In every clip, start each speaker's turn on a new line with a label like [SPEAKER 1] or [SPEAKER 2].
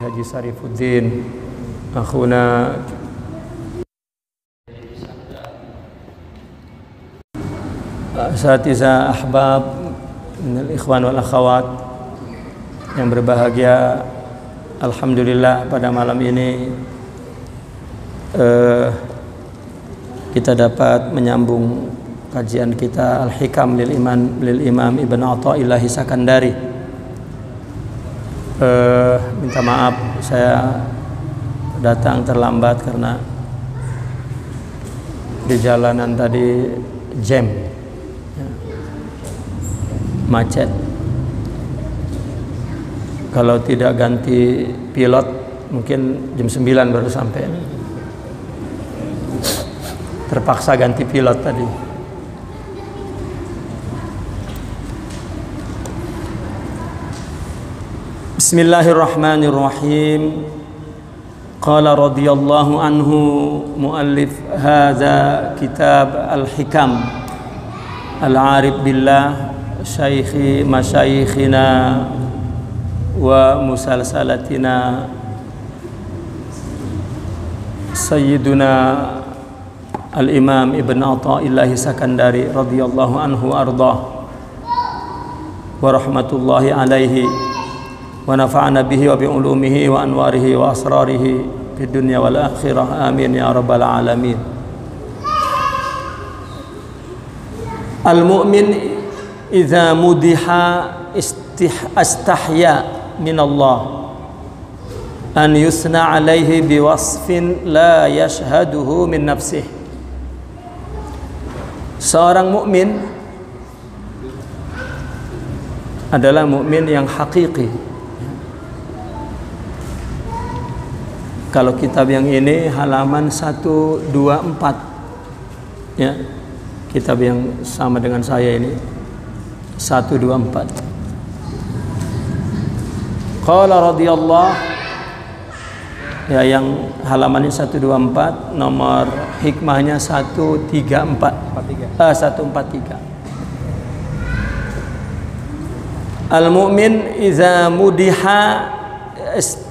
[SPEAKER 1] Haji Sarifuddin akhuna asatiza ahbab minal ikhwan wal akhawat yang berbahagia. Alhamdulillah pada malam ini kita dapat menyambung kajian kita Al-Hikam lil Imam Ibn Athaillah Sakandari. Minta maaf saya datang terlambat karena di jalanan tadi jam, macet. Kalau tidak ganti pilot mungkin jam 9 baru sampai. Terpaksa ganti pilot tadi. Bismillahirrahmanirrahim. Qala radhiyallahu anhu muallif hadza kitab Al-Hikam Al-Arif billah syaikhi masyayikhina wa musalsalatina Sayyiduna Al-Imam Ibn Athaillah Sakandari radhiyallahu anhu ardah wa rahmatullahi alaihi wa nafa'ana bihi wa bi ulumihi wa anwarihi wa asrarihi fid dunya wal akhirah amin ya rabbal alamin. Al mu'min idza mudiha astahya min Allah an yusna alaihi biwasfin la yashhaduhu min nafsih. Seorang mukmin adalah mukmin yang hakiki. Kalau kitab yang ini halaman 124 ya, kitab yang sama dengan saya ini 124. Qala radhiyallahu, ya yang halamannya 124, nomor hikmahnya 143. Al-mu'min iza mudiha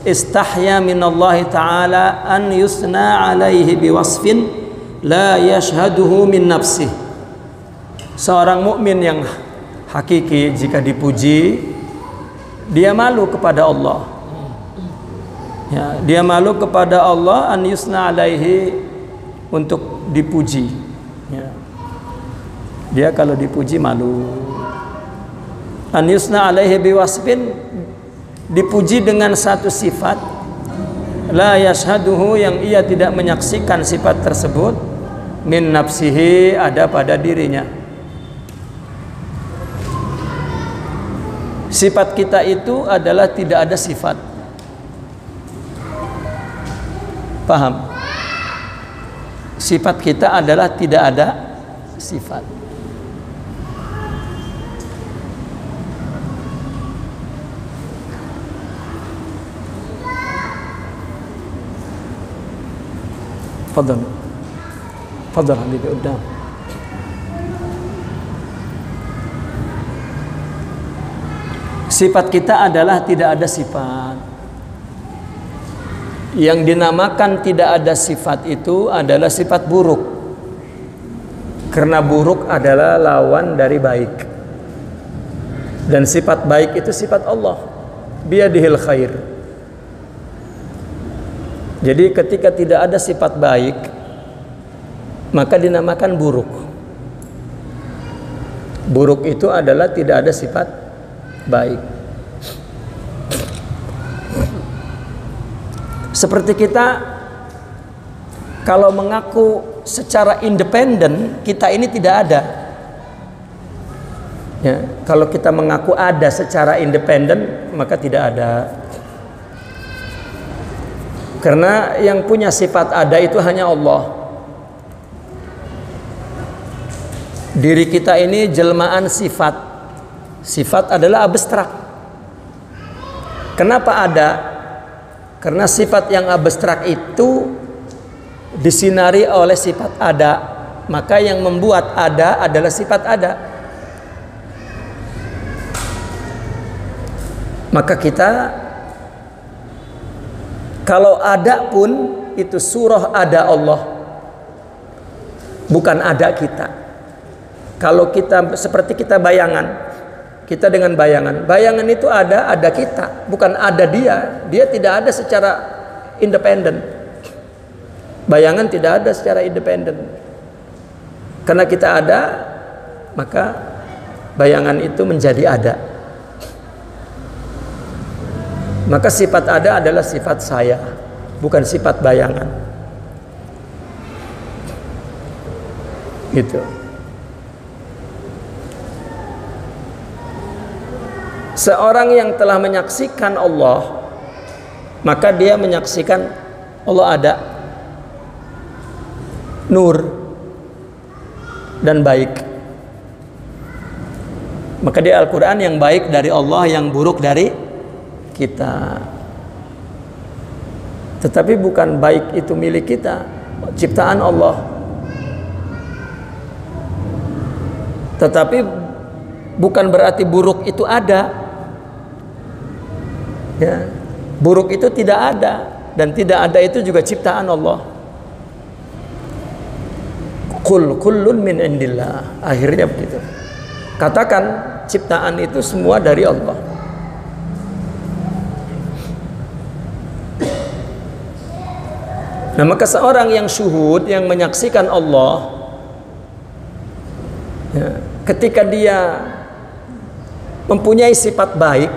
[SPEAKER 1] istahya min Allah Ta'ala an yusna alaihi biwasfin la yashhaduhu min nafsih. Seorang mukmin yang hakiki jika dipuji dia malu kepada Allah ya, dia malu kepada Allah an yusna alaihi untuk dipuji ya. Dia kalau dipuji malu. An yusna alaihi biwasfin, dipuji dengan satu sifat la yashhaduhu, yang ia tidak menyaksikan sifat tersebut min nafsihi, ada pada dirinya. Sifat kita itu adalah tidak ada sifat. Paham? Sifat kita adalah tidak ada sifat. Fadhal. Fadhal habibi qudam. Sifat kita adalah tidak ada sifat. Yang dinamakan tidak ada sifat itu adalah sifat buruk. Karena buruk adalah lawan dari baik. Dan sifat baik itu sifat Allah. Biyadihil khair. Jadi ketika tidak ada sifat baik, maka dinamakan buruk. Buruk itu adalah tidak ada sifat baik. Seperti kita kalau mengaku secara independen, kita ini tidak ada ya, kalau kita mengaku ada secara independen, maka tidak ada. Karena yang punya sifat ada itu hanya Allah. Diri kita ini jelmaan sifat. Sifat adalah abstrak. Kenapa ada? Karena sifat yang abstrak itu disinari oleh sifat ada. Maka yang membuat ada adalah sifat ada. Maka kita Kalau ada pun itu surah ada Allah, bukan ada kita. Kalau kita seperti kita bayangan, kita dengan bayangan. Bayangan itu ada kita, bukan ada dia. Dia tidak ada secara independen. Bayangan tidak ada secara independen. Karena kita ada, maka bayangan itu menjadi ada. Maka sifat ada adalah sifat saya, bukan sifat bayangan. Gitu. Seorang yang telah menyaksikan Allah, maka dia menyaksikan Allah ada, nur dan baik. Maka dia Al-Quran yang baik dari Allah, yang buruk dari kita. Tetapi bukan baik itu milik kita, ciptaan Allah. Tetapi bukan berarti buruk itu ada. Ya, buruk itu tidak ada, dan tidak ada itu juga ciptaan Allah. Qul kullun min indillah. Akhirnya begitu. Katakan ciptaan itu semua dari Allah. Nah, maka seorang yang syuhud, yang menyaksikan Allah, ya, ketika dia mempunyai sifat baik,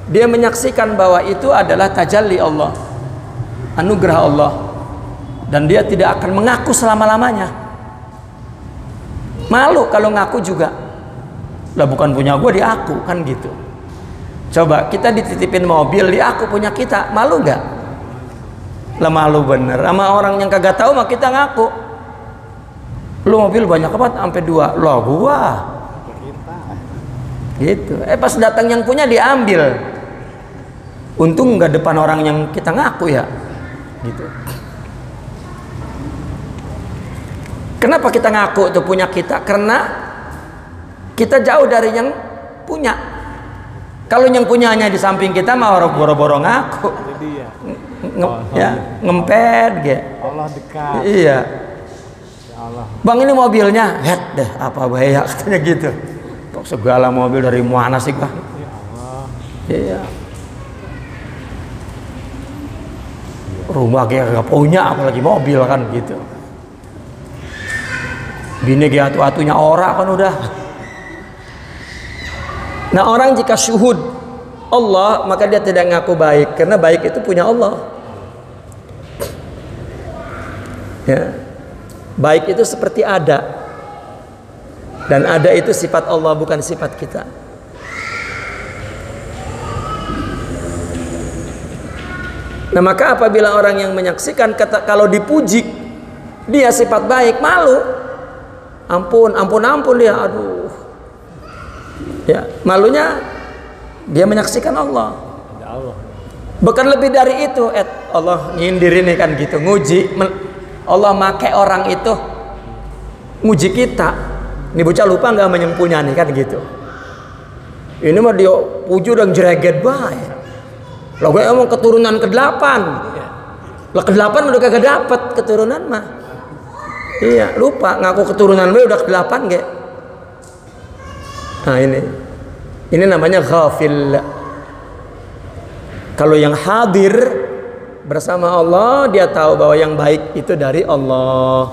[SPEAKER 1] dia menyaksikan bahwa itu adalah tajalli Allah, anugerah Allah, dan dia tidak akan mengaku selama-lamanya. Malu kalau ngaku juga, lah bukan punya gue diaku, kan gitu. Coba kita dititipin mobil, diaku punya kita, malu nggak? Lah malu bener. Sama orang yang kagak tahu mah kita ngaku. Lu mobil banyak apa? Sampai 2. Loh gua. Gitu. Pas datang yang punya diambil. Untung nggak depan orang yang kita ngaku ya. Gitu. Kenapa kita ngaku itu punya kita? Karena kita jauh dari yang punya. Kalau yang punyanya di samping kita mah orang boro-boro ngaku. Ngempet gitu.
[SPEAKER 2] Allah dekat.
[SPEAKER 1] Iya.
[SPEAKER 2] Ya Allah.
[SPEAKER 1] Bang, ini mobilnya, het deh apa bahaya katanya gitu. Kok segala mobil dari mana sih bang?
[SPEAKER 2] Ya Allah.
[SPEAKER 1] Iya. Rumah kayak gak punya, apalagi mobil kan gitu. Bini kayak atu-atunya orang kan udah. Nah, orang jika syuhud Allah, maka dia tidak ngaku baik, karena baik itu punya Allah. Ya. Baik itu seperti ada, dan ada itu sifat Allah, bukan sifat kita. Nah, maka apabila orang yang menyaksikan kalau dipuji dia sifat baik, malu. Ampun dia, aduh. Ya, malunya dia menyaksikan Allah. Bahkan lebih dari itu, Allah nyindir ini kan gitu, nguji. Allah make orang itu nguji kita. Ini bocah lupa nggak menyempunya nih kan gitu. Ini mah dia puju dan jereget baik. Lah gue emang keturunan ke-8. Lah ke-8 udah kagak dapet keturunan mah. Iya, lupa ngaku keturunan gue udah ke-8 ge. Nah, ini namanya ghafil. Kalau yang hadir bersama Allah, dia tahu bahwa yang baik itu dari Allah.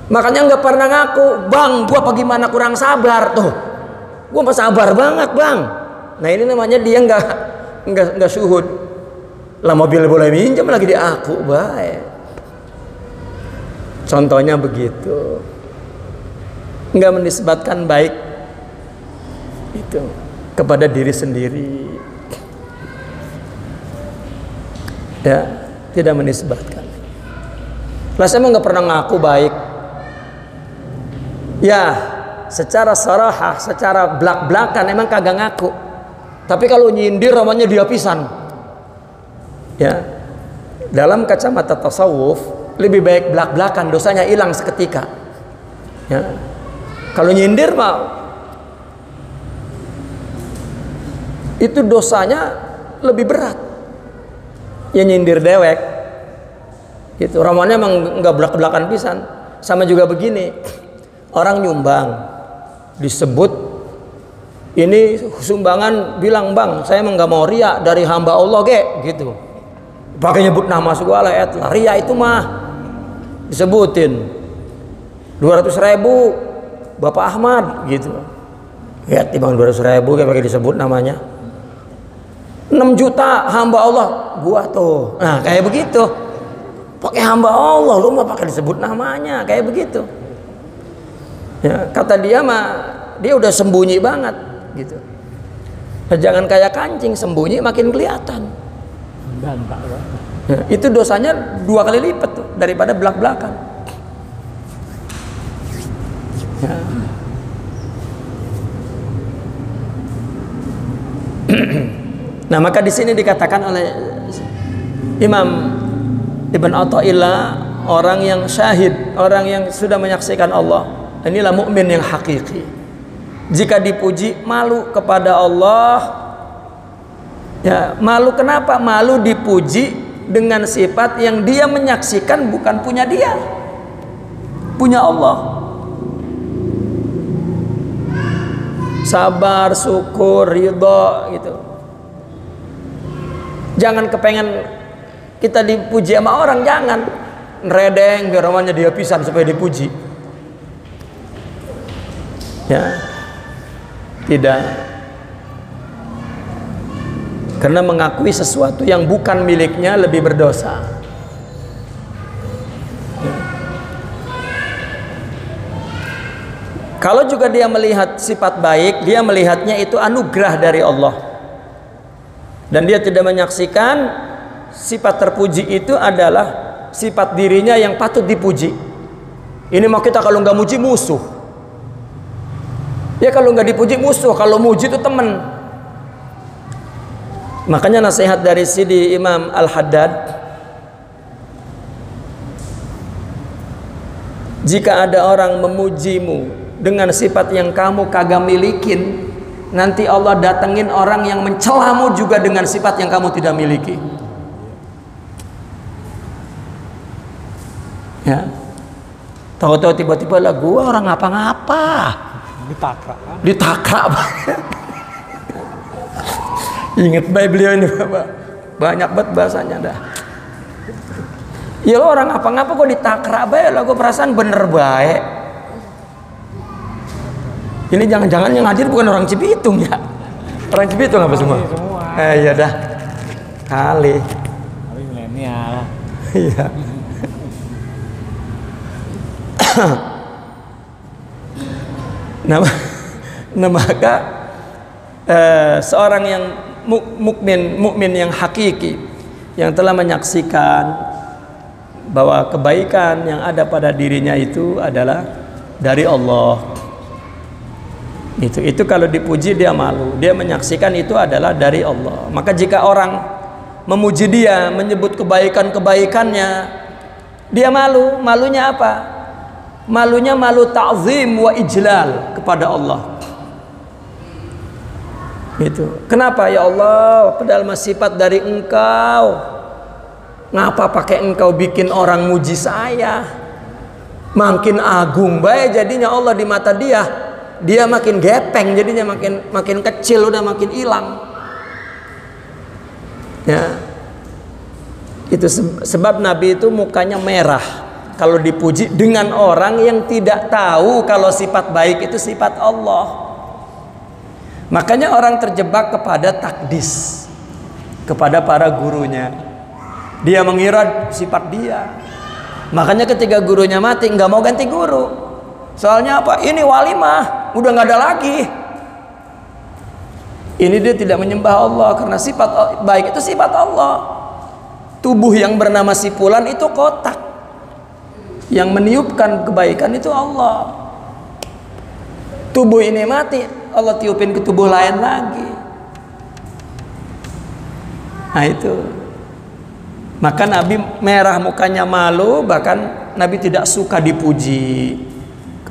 [SPEAKER 1] Makanya nggak pernah ngaku, bang, gua apa gimana kurang sabar tuh. Gua mah sabar banget bang. Nah, ini namanya dia nggak syuhud. Lah mobil boleh minjem lagi dia aku baik. Contohnya begitu. Nggak menisbatkan baik itu kepada diri sendiri. Ya, tidak menisbatkan. Lah saya nggak pernah ngaku baik. Ya, secara sarahah, secara belak-belakan emang kagak ngaku. Tapi kalau nyindir namanya dia pisan. Ya, dalam kacamata tasawuf lebih baik belak-belakan, dosanya hilang seketika. Ya, kalau nyindir mah itu dosanya lebih berat. Ya nyindir dewek. Gitu. Romannya emang nggak belak-belakan pisan. Sama juga begini, orang nyumbang disebut ini sumbangan, bilang bang saya emang nggak mau ria dari hamba Allah gitu. Pakai nyebut nama segala ria itu mah disebutin 200.000 Bapak Ahmad gitu. Ya timbang 200.000 kayak pakai disebut namanya. 6 juta hamba Allah gua tuh. Nah kayak begitu. Pakai hamba Allah, lu mah pakai disebut namanya, kayak begitu. Ya, kata dia mah dia udah sembunyi banget gitu. Nah, jangan kayak kancing, sembunyi makin kelihatan. Ya, itu dosanya 2 kali lipat tuh daripada belak-belakan. Ya. Nah, maka di sini dikatakan oleh Imam Ibn Athaillah, orang yang syahid, orang yang sudah menyaksikan Allah, inilah mukmin yang hakiki. Jika dipuji malu kepada Allah, ya malu kenapa? Malu dipuji dengan sifat yang dia menyaksikan bukan punya dia, punya Allah. Sabar, syukur, ridho gitu. Jangan kepengen kita dipuji sama orang, jangan ngeredeng biar namanya dia pisan supaya dipuji. Ya, tidak. Karena mengakui sesuatu yang bukan miliknya lebih berdosa. Ya. Kalau juga dia melihat sifat baik, dia melihatnya itu anugerah dari Allah. Dan dia tidak menyaksikan sifat terpuji itu adalah sifat dirinya yang patut dipuji. Ini mau kita kalau nggak muji musuh. Ya kalau nggak dipuji musuh, kalau muji itu teman. Makanya nasihat dari Sidi Imam Al-Haddad, jika ada orang memujimu dengan sifat yang kamu kagak milikin, nanti Allah datengin orang yang mencelamu juga dengan sifat yang kamu tidak miliki. Ya, tahu-tahu tiba-tiba lah gua orang ngapa-ngapa, ditakrak inget baik beliau ini Bapak, banyak banget bahasanya dah. Ya lo orang ngapa-ngapa kok ditakrak baik lah, gua perasaan bener baik. Ini jangan-jangan yang hadir bukan orang Cibitung ya? Orang Cibitung apa semua? Iya dah kali milenial. Iya. Nah maka seorang yang mukmin yang hakiki, yang telah menyaksikan bahwa kebaikan yang ada pada dirinya itu adalah dari Allah, itu kalau dipuji dia malu, dia menyaksikan itu adalah dari Allah. Maka jika orang memuji dia, menyebut kebaikan-kebaikannya, dia malu. Malunya apa? Malunya malu ta'zim wa ijlal kepada Allah. Itu. Kenapa ya Allah? Padahal masih sifat dari Engkau. Ngapa pakai Engkau bikin orang muji saya? Makin agung baik jadinya Allah di mata dia. Dia makin gepeng jadinya, makin kecil, udah makin hilang. Ya. Itu sebab Nabi itu mukanya merah kalau dipuji dengan orang yang tidak tahu kalau sifat baik itu sifat Allah. Makanya orang terjebak kepada takdis, kepada para gurunya. Dia mengira sifat dia. Makanya ketika gurunya mati nggak mau ganti guru. Soalnya apa? Ini wali mah udah nggak ada lagi. Ini dia tidak menyembah Allah karena sifat baik itu sifat Allah. Tubuh yang bernama si fulan itu kotak. Yang meniupkan kebaikan itu Allah. Tubuh ini mati, Allah tiupin ke tubuh lain lagi. Nah itu. Maka Nabi merah mukanya malu, bahkan Nabi tidak suka dipuji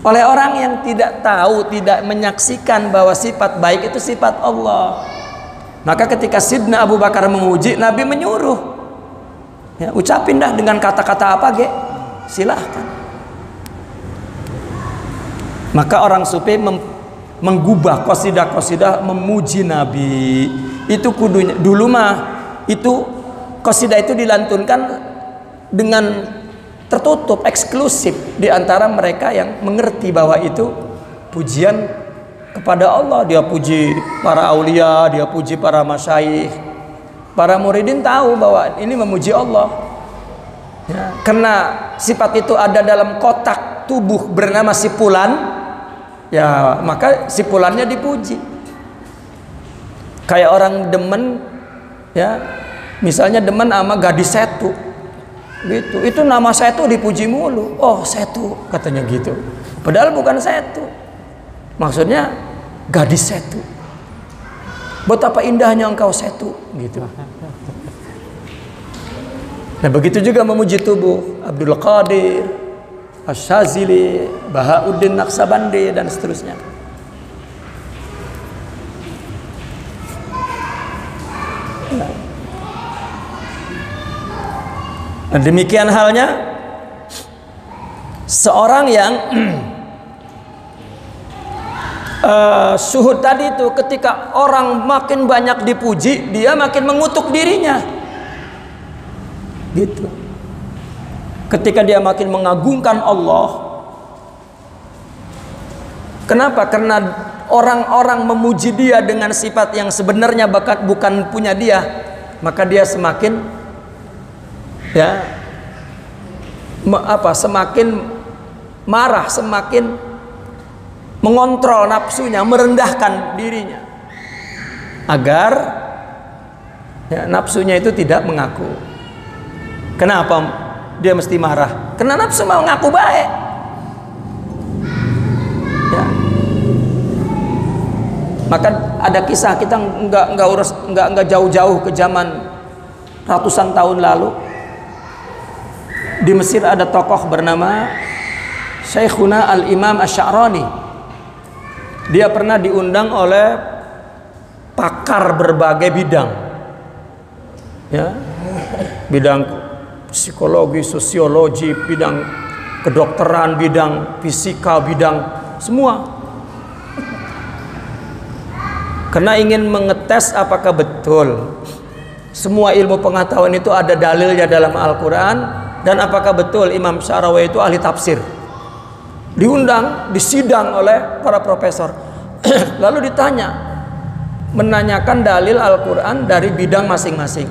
[SPEAKER 1] oleh orang yang tidak tahu, tidak menyaksikan bahwa sifat baik itu sifat Allah. Maka ketika Sidna Abu Bakar memuji, Nabi menyuruh Ya, ucapin dah dengan kata-kata apa ge, silahkan. Maka orang sufi menggubah qasidah-qasidah memuji Nabi. Itu kudunya dulu mah itu qasidah itu dilantunkan dengan tertutup, eksklusif di antara mereka yang mengerti bahwa itu pujian kepada Allah. Dia puji para aulia, dia puji para masyayikh. Para muridin tahu bahwa ini memuji Allah. Ya, karena sifat itu ada dalam kotak tubuh bernama sipulan, ya maka sipulannya dipuji. Kayak orang demen, ya misalnya demen sama gadis setu, gitu. Itu nama setu dipuji mulu. Oh setu katanya gitu. Padahal bukan setu. Maksudnya gadis setu. Betapa indahnya engkau setu, gitu. Nah begitu juga memuji tubuh Abdul Qadir, Asy-Syadzili, Bahauddin Naqsabandi dan seterusnya. Nah, demikian halnya seorang yang syuhud tadi itu, ketika orang makin banyak dipuji, dia makin mengutuk dirinya, gitu. Ketika dia makin mengagungkan Allah, kenapa? Karena orang-orang memuji dia dengan sifat yang sebenarnya bukan punya dia, maka dia semakin semakin marah, semakin mengontrol nafsunya, merendahkan dirinya agar nafsunya itu tidak mengaku. Kenapa dia mesti marah? Karena nafsu mau ngaku baik. Ya. Maka ada kisah, kita nggak jauh-jauh ke zaman ratusan tahun lalu. Di Mesir ada tokoh bernama Syekhuna Al-Imam Asy-Sya'rani. Dia pernah diundang oleh pakar berbagai bidang, ya, bidang psikologi, sosiologi, bidang kedokteran, bidang fisika, bidang semua, karena ingin mengetes apakah betul semua ilmu pengetahuan itu ada dalilnya dalam Al-Quran, dan apakah betul Imam Syarawi itu ahli tafsir. Diundang, disidang oleh para profesor. Lalu ditanya, menanyakan dalil Al-Quran dari bidang masing-masing.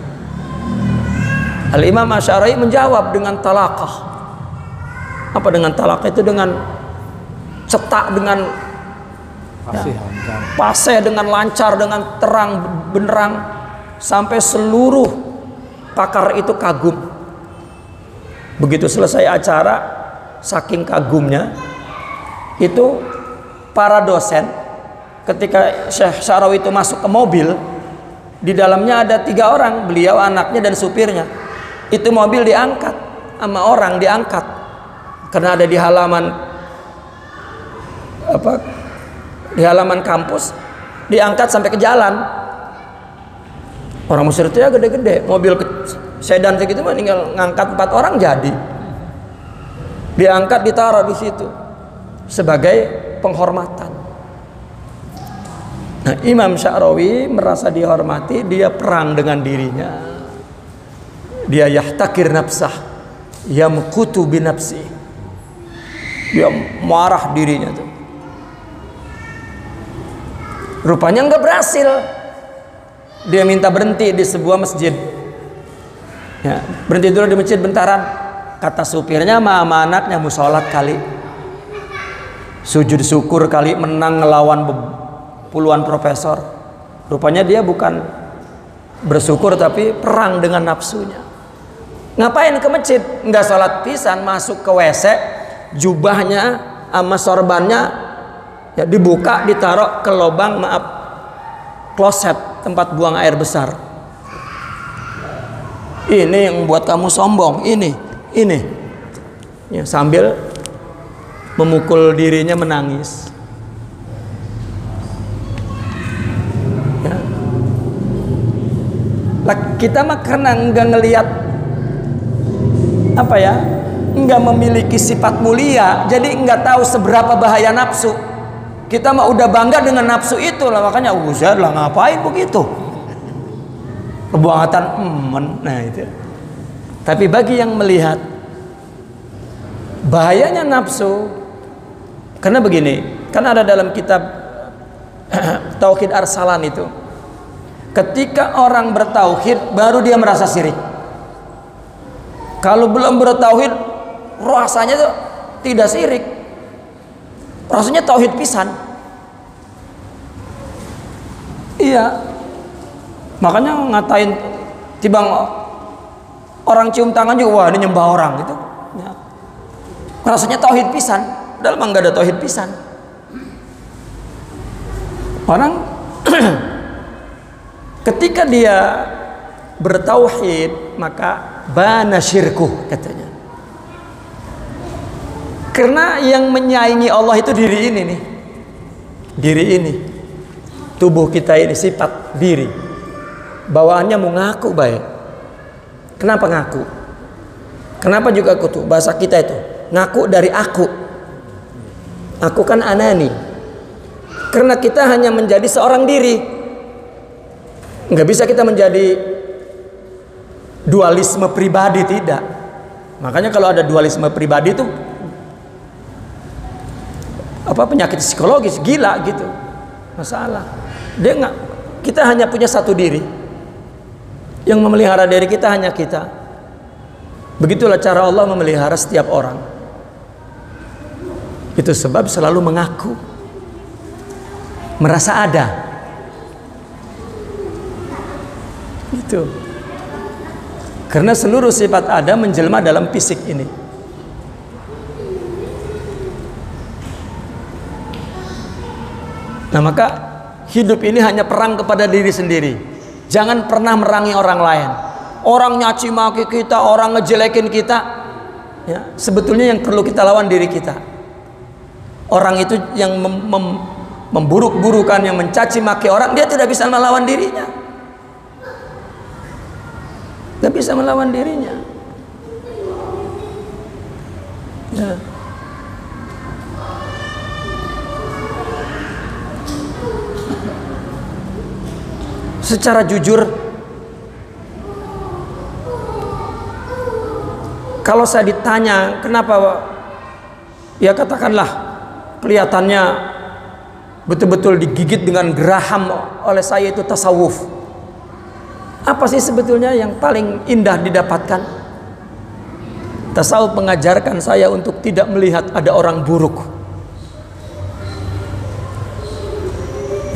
[SPEAKER 1] Al-Imam Asy-Syara'i menjawab dengan talaqah. Apa dengan talaqah? Itu dengan cetak, dengan fasih, dengan lancar, dengan terang benderang, sampai seluruh pakar itu kagum. Begitu selesai acara, saking kagumnya itu, para dosen ketika Syekh Syarawi itu masuk ke mobil, di dalamnya ada 3 orang, beliau, anaknya, dan supirnya. Itu mobil diangkat sama orang, diangkat karena ada di halaman kampus, diangkat sampai ke jalan. Orang Mesir itu ya gede-gede, mobil sedan segitu mah tinggal ngangkat 4 orang jadi. Diangkat, ditaruh di situ sebagai penghormatan. Nah, Imam Syarawi merasa dihormati, dia perang dengan dirinya. Dia yahtakir nafsah, yamqutu binafsi. Dia marah dirinya tuh. Rupanya nggak berhasil. Dia minta berhenti di sebuah masjid. Ya, berhenti dulu di masjid bentaran. Kata supirnya, sama anaknya mau sholat kali, sujud syukur kali, menang ngelawan puluhan profesor. Rupanya dia bukan bersyukur tapi perang dengan nafsunya. Ngapain ke masjid? Nggak sholat pisan, masuk ke WC, jubahnya sama sorbannya ya dibuka, ditaruh ke lubang, kloset, tempat buang air besar. Ini yang buat kamu sombong, ini ya, sambil memukul dirinya, menangis. Ya. Lah, kita mah karena nggak ngelihat apa ya, nggak memiliki sifat mulia, jadi nggak tahu seberapa bahaya nafsu. Kita mah udah bangga dengan nafsu itu lah, makanya lah ngapain begitu, kebangetan nah itu. Tapi bagi yang melihat bahayanya nafsu, karena begini, kan ada dalam kitab Tauhid Arsalan itu, ketika orang bertauhid baru dia merasa syirik. Kalau belum bertauhid rasanya tuh tidak syirik, rasanya tauhid pisan. Iya, makanya ngatain tibang orang cium tangan juga, wah ini nyembah orang gitu ya. Rasanya tauhid pisan, padahal mah nggak ada tauhid pisan. Orang ketika dia bertauhid maka bana syirkuh katanya. Karena yang menyaingi Allah itu diri ini nih, diri ini, tubuh kita ini, sifat diri, bawaannya mau ngaku baik. Kenapa ngaku? Kenapa juga aku tuh bahasa kita itu ngaku dari aku. Aku kan anani. Karena kita hanya menjadi seorang diri, nggak bisa kita menjadi dualisme pribadi, tidak. Makanya kalau ada dualisme pribadi itu apa, penyakit psikologis, gila gitu, masalah. Dia nggak, kita hanya punya satu diri, yang memelihara diri kita hanya kita. Begitulah cara Allah memelihara setiap orang. Itu sebab selalu mengaku, merasa ada. Itu karena seluruh sifat ada menjelma dalam fisik ini. Nah maka hidup ini hanya perang kepada diri sendiri. Jangan pernah merangi orang lain. Orang nyaci maki kita, orang ngejelekin kita, ya, sebetulnya yang perlu kita lawan diri kita. Orang itu yang memburuk-burukan, yang mencaci maki orang, dia tidak bisa melawan dirinya. Tidak bisa melawan dirinya. Ya. Secara jujur, kalau saya ditanya kenapa, ya katakanlah kelihatannya betul-betul digigit dengan geraham oleh saya itu tasawuf. Apa sih sebetulnya yang paling indah didapatkan? Tasawuf mengajarkan saya untuk tidak melihat ada orang buruk.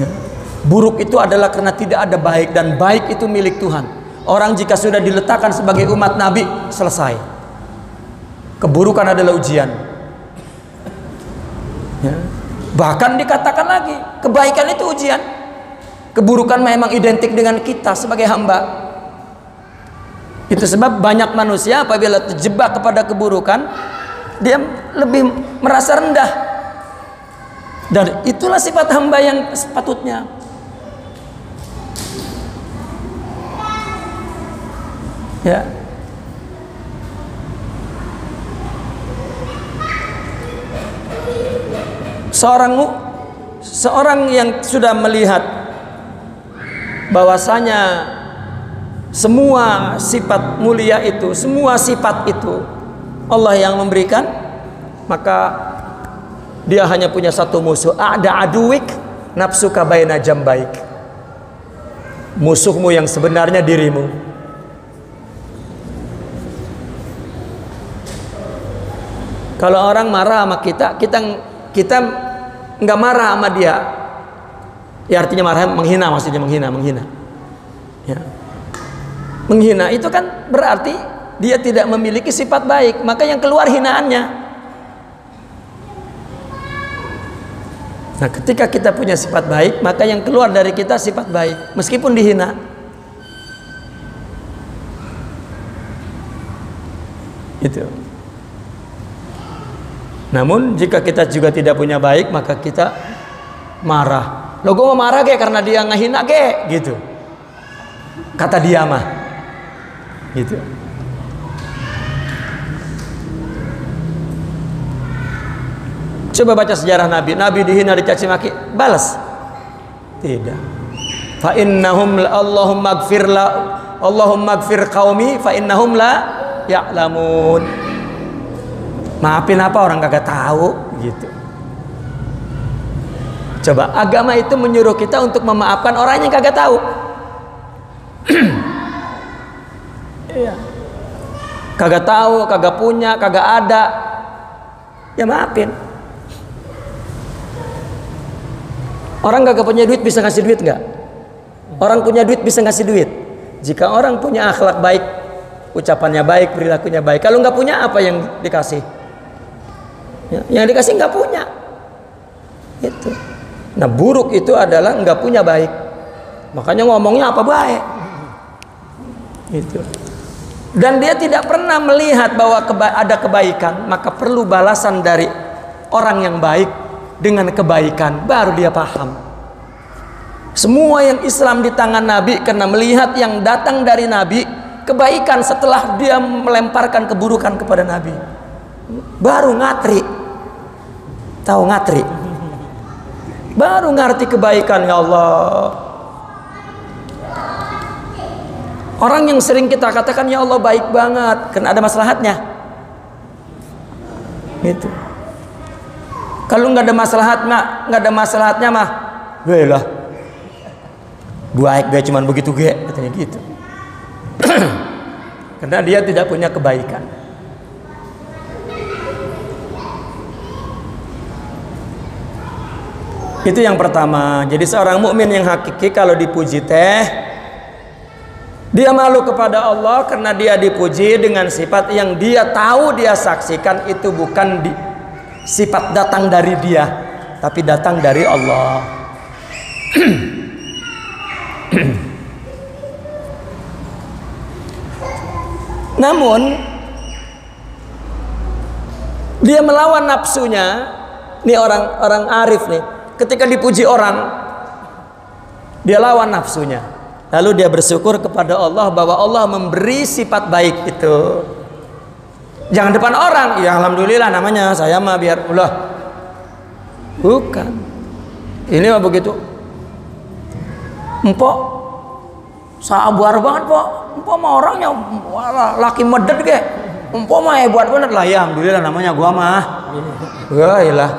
[SPEAKER 1] Ya. Buruk itu adalah karena tidak ada baik, dan baik itu milik Tuhan. Orang jika sudah diletakkan sebagai umat Nabi, selesai. Keburukan adalah ujian. Ya. Bahkan dikatakan lagi, kebaikan itu ujian. Keburukan memang identik dengan kita sebagai hamba. Itu sebab banyak manusia apabila terjebak kepada keburukan, dia lebih merasa rendah. Dan itulah sifat hamba yang sepatutnya. Ya. Seorang yang sudah melihat bahwasanya semua sifat mulia itu, semua sifat itu Allah yang memberikan, maka dia hanya punya satu musuh, ada aduwik nafsuka baina jambaik. Musuhmu yang sebenarnya dirimu. Kalau orang marah sama kita nggak marah sama dia. Ya artinya marah, menghina, maksudnya menghina. Ya. Menghina itu kan berarti dia tidak memiliki sifat baik, maka yang keluar hinaannya. Nah, ketika kita punya sifat baik, maka yang keluar dari kita sifat baik, meskipun dihina. Itu. Namun jika kita juga tidak punya baik, maka kita marah. Lo gue mau marah ge karena dia ngehina ge, gitu. Kata dia mah, gitu. Coba baca sejarah Nabi. Nabi dihina, dicaci maki, balas? Tidak. Fa innahum Allahumma ighfir qaumi fa innahum la ya'lamun. Maafin apa orang kagak tahu gitu. Coba, agama itu menyuruh kita untuk memaafkan orang yang kagak tahu. Iya. Kagak tahu, kagak punya, kagak ada, ya maafin. Orang kagak punya duit bisa ngasih duit nggak? Orang punya duit bisa ngasih duit. Jika orang punya akhlak baik, ucapannya baik, perilakunya baik. Kalau nggak punya, apa yang dikasih? Ya, yang dikasih nggak punya. Itu. Nah, buruk itu adalah nggak punya baik. Makanya ngomongnya apa baik. Itu. Dan dia tidak pernah melihat bahwa ada kebaikan, maka perlu balasan dari orang yang baik dengan kebaikan, baru dia paham. Semua yang Islam di tangan Nabi karena melihat yang datang dari Nabi, kebaikan setelah dia melemparkan keburukan kepada Nabi. Baru ngatri. Tahu ngatri? Baru ngerti kebaikan, ya Allah. Orang yang sering kita katakan ya Allah baik banget, karena ada maslahatnya. Gitu. Kalau nggak ada maslahatnya mah, lah, baik gue cuman begitu gue, katanya gitu. Karena dia tidak punya kebaikan. Itu yang pertama. Jadi seorang mukmin yang hakiki kalau dipuji teh, dia malu kepada Allah karena dia dipuji dengan sifat yang dia tahu, dia saksikan itu bukan sifat datang dari dia, tapi datang dari Allah. Namun dia melawan nafsunya. Nih orang arif nih, ketika dipuji orang, dia lawan nafsunya. Lalu dia bersyukur kepada Allah bahwa Allah memberi sifat baik itu. Jangan depan orang, ya alhamdulillah namanya saya mah biar ulah. Bukan. Ini mah begitu. Empok sabar banget, Pok. Empok mah orangnya laki medet ge. Empok mah hebat banget lah, ya alhamdulillah namanya gua mah. Wah, iyalah.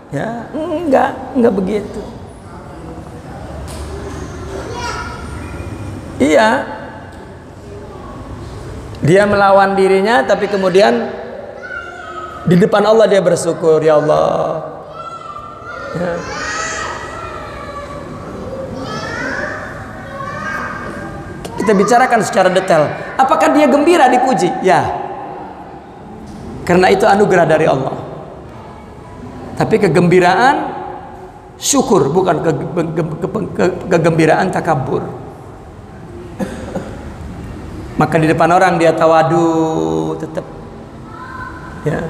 [SPEAKER 1] Ya, enggak begitu. Iya. Dia melawan dirinya, tapi kemudian di depan Allah dia bersyukur, ya Allah. Ya. Kita bicarakan secara detail. Apakah dia gembira dipuji? Ya. Karena itu anugerah dari Allah. Tapi kegembiraan syukur, bukan kegembiraan takabur. Maka di depan orang dia tawadu tetap. Ya.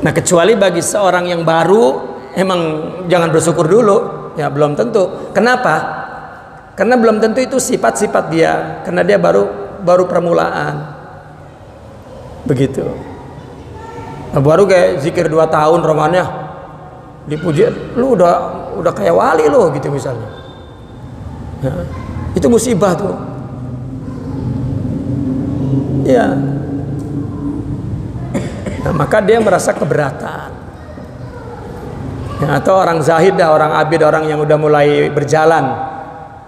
[SPEAKER 1] Nah, kecuali bagi seorang yang baru, emang jangan bersyukur dulu. Ya, belum tentu. Kenapa? Karena belum tentu itu sifat-sifat dia. Karena dia baru permulaan. Begitu. Nah, baru kayak zikir 2 tahun romannya dipuji, lu udah kayak wali lo gitu misalnya. Ya, itu musibah tuh. Ya. Nah, maka dia merasa keberatan. Ya, atau orang zahid dah, orang abid, orang yang udah mulai berjalan,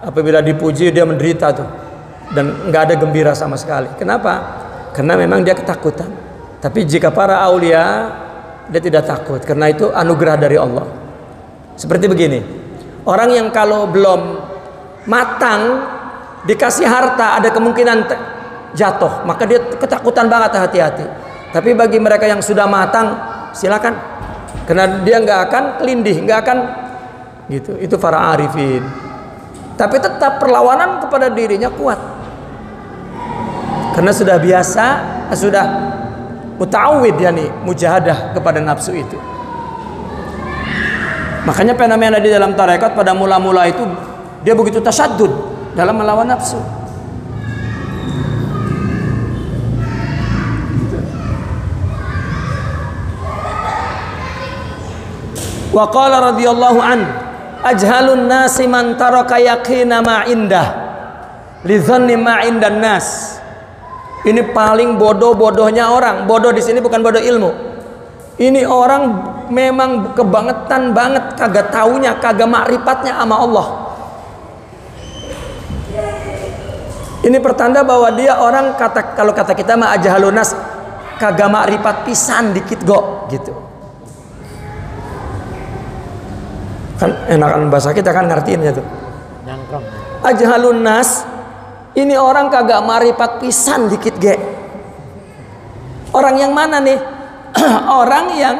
[SPEAKER 1] apabila dipuji dia menderita tuh dan nggak ada gembira sama sekali. Kenapa? Karena memang dia ketakutan. Tapi jika para aulia, dia tidak takut, karena itu anugerah dari Allah. Seperti begini, orang yang kalau belum matang dikasih harta ada kemungkinan jatuh, maka dia ketakutan banget, hati-hati. Tapi bagi mereka yang sudah matang, silakan, karena dia nggak akan kelindih, nggak akan gitu. Itu para arifin. Tapi tetap perlawanan kepada dirinya kuat, karena sudah biasa, sudah muta'awid, yani mujahadah kepada nafsu itu. Makanya fenomena di dalam tarekat pada mula-mula itu dia begitu tasaddud dalam melawan nafsu. Wa qala radhiyallahu an ajhalun nasi man taraka yaqina ma indah li dhanni ma indan nas. Ini paling bodoh-bodohnya orang. Bodoh di sini bukan bodoh ilmu. Ini orang memang kebangetan banget, kagak taunya, kagak makrifatnya sama Allah. Ini pertanda bahwa dia orang kalau kata kita mah ajhalunas, kagak makrifat pisan dikit go gitu. Kan enakan bahasa kita kan ngertiinnya tuh.
[SPEAKER 2] Nyangkrong.
[SPEAKER 1] Ajhalunas, ini orang kagak makrifat pisan dikit ge. Orang yang mana nih? Orang yang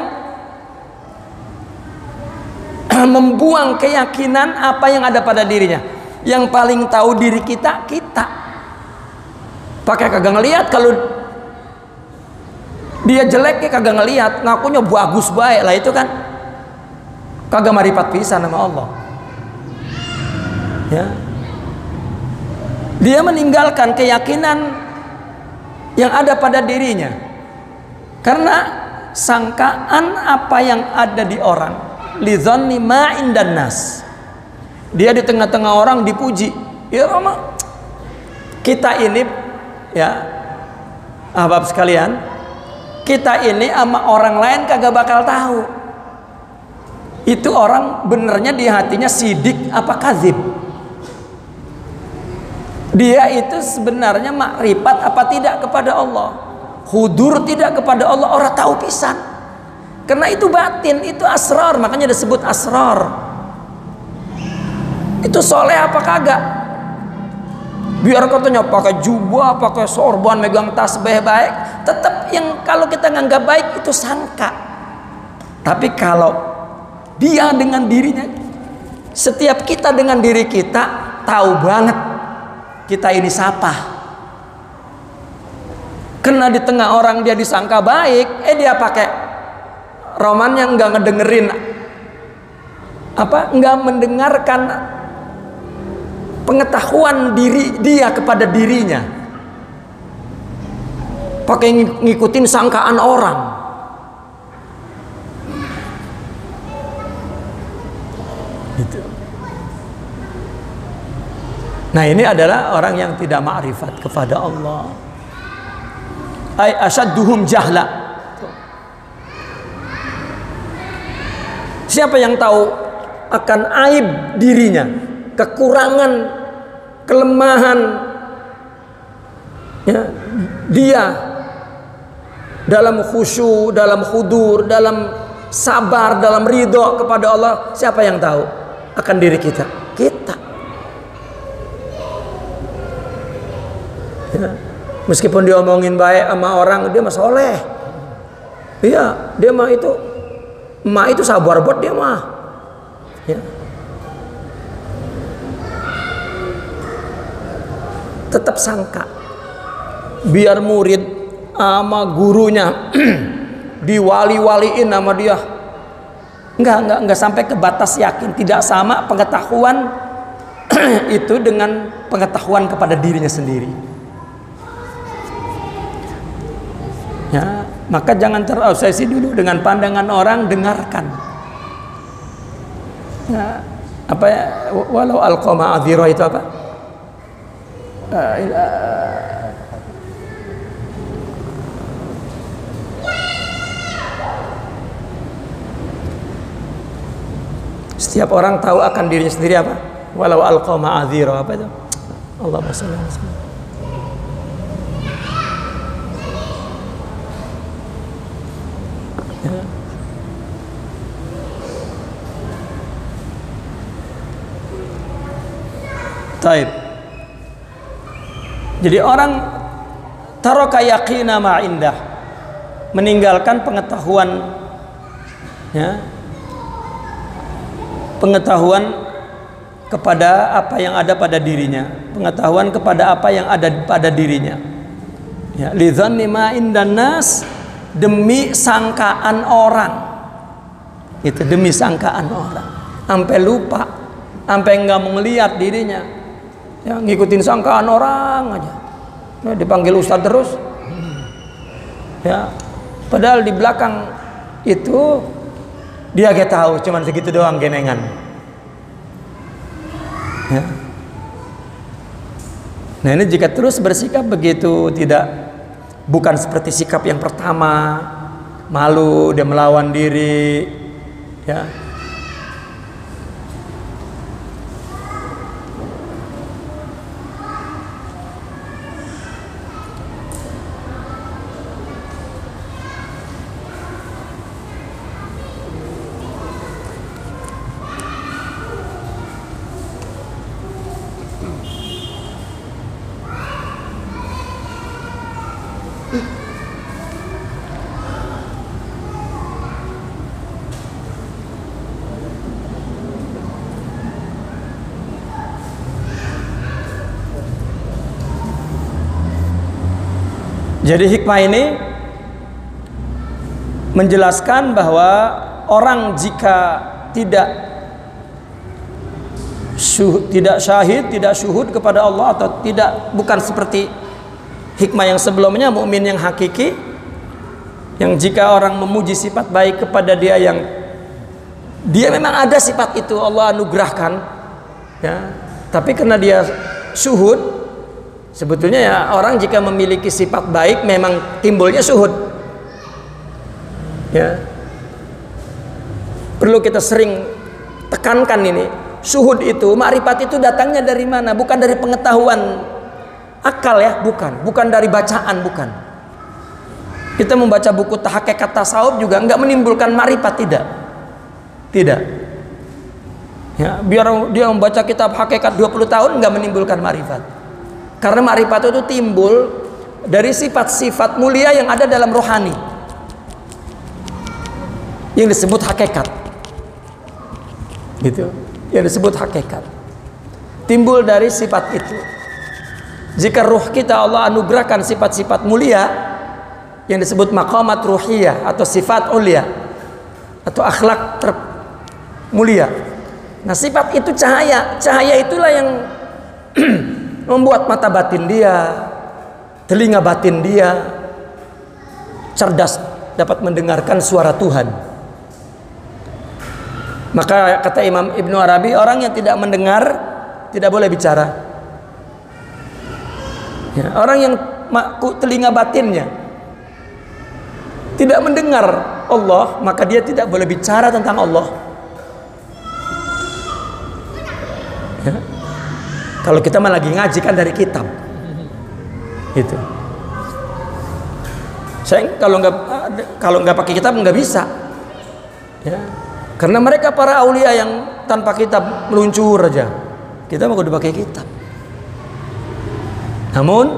[SPEAKER 1] membuang keyakinan apa yang ada pada dirinya. Yang paling tahu diri kita, kita. Pakai kagak ngelihat, kalau dia jelek kagak ngelihat, ngakunya bagus baik lah, itu kan kagak marifat pisan sama Allah. Ya. Dia meninggalkan keyakinan yang ada pada dirinya karena sangkaan apa yang ada di orang. Lidzanni ma indan nas. Dia di tengah-tengah orang dipuji. Ya Roma, kita ini ya ahbab sekalian, kita ini sama orang lain kagak bakal tahu itu orang benernya di hatinya sidik apa kadzib. Dia itu sebenarnya makrifat apa tidak kepada Allah, hudur tidak kepada Allah, orang tahu pisan. Karena itu batin, itu asrar, makanya disebut asrar. Itu soleh apa kagak? Biar katanya pakai jubah, pakai sorban, megang tasbih baik, tetap yang kalau kita nganggap baik itu sangka. Tapi kalau dia dengan dirinya, setiap kita dengan diri kita tahu banget kita ini siapa. Kena di tengah orang dia disangka baik, dia pakai romannya nggak ngedengerin apa, nggak mendengarkan pengetahuan diri dia kepada dirinya, pakai ngikutin sangkaan orang. Gitu. Nah ini adalah orang yang tidak ma'rifat kepada Allah. Ay asyadduhum jahla. Siapa yang tahu akan aib dirinya, kekurangan, kelemahan ya, dia dalam khusyuk, dalam khudur, dalam sabar, dalam ridho kepada Allah, siapa yang tahu akan diri kita? Kita. Ya. Meskipun dia omongin baik sama orang, dia mah soleh. Iya, dia mah itu emak itu sabar buat dia mah. Ya. Tetap sangka. Biar murid sama gurunya diwali-waliin sama dia. Enggak sampai ke batas yakin. Tidak sama pengetahuan itu dengan pengetahuan kepada dirinya sendiri. Ya, maka jangan terobsesi dulu dengan pandangan orang, dengarkan. Ya, apa ya, walau alqama adzira itu apa? Setiap orang tahu akan dirinya sendiri apa? Walau alqama adzira, apa itu? Allahumma shalli alaihi wasallam. Taib. Jadi orang taraka yaqina ma indah, meninggalkan pengetahuan ya, pengetahuan kepada apa yang ada pada dirinya, pengetahuan kepada apa yang ada pada dirinya. Ya, lidzanni ma indan nas, demi sangkaan orang. Itu demi sangkaan orang. Sampai lupa, sampai enggak mau melihat dirinya. Ya, ngikutin sangkaan orang aja. Ya, dipanggil ustadz terus. Ya, padahal di belakang itu Dia gak tahu, cuman segitu doang genengan. Ya. Nah ini jika terus bersikap begitu, bukan seperti sikap yang pertama, malu, dia melawan diri, ya. Jadi hikmah ini menjelaskan bahwa orang jika tidak syahid, tidak syuhud kepada Allah, atau bukan seperti hikmah yang sebelumnya, mukmin yang hakiki, yang jika orang memuji sifat baik kepada dia, yang dia memang ada sifat itu Allah anugerahkan, ya, tapi karena dia syuhud. Sebetulnya ya, orang jika memiliki sifat baik memang timbulnya syuhud. Ya. Perlu kita sering tekankan ini. Syuhud itu, ma'rifat itu datangnya dari mana? Bukan dari pengetahuan akal ya, bukan dari bacaan, bukan. Kita membaca buku hakikat tasawuf juga enggak menimbulkan ma'rifat, tidak. Ya, biar dia membaca kitab hakikat 20 tahun enggak menimbulkan ma'rifat. Karena ma'rifat itu timbul dari sifat-sifat mulia yang ada dalam rohani, yang disebut hakikat, gitu. Yang disebut hakikat timbul dari sifat itu. Jika ruh kita Allah anugerahkan sifat-sifat mulia yang disebut maqamat ruhiyah atau sifat ulia atau akhlak mulia. Nah, sifat itu cahaya itulah yang membuat mata batin dia, telinga batin dia cerdas, dapat mendengarkan suara Tuhan. Maka kata Imam Ibnu Arabi, orang yang tidak mendengar tidak boleh bicara. Ya, orang yang telinga batinnya tidak mendengar Allah, maka dia tidak boleh bicara tentang Allah. Ya. Kalau kita mah lagi ngaji kan dari kitab, itu. Saya kalau nggak pakai kitab nggak bisa, ya. Karena mereka para aulia yang tanpa kitab meluncur aja. Kita mau kudu pakai kitab. Namun,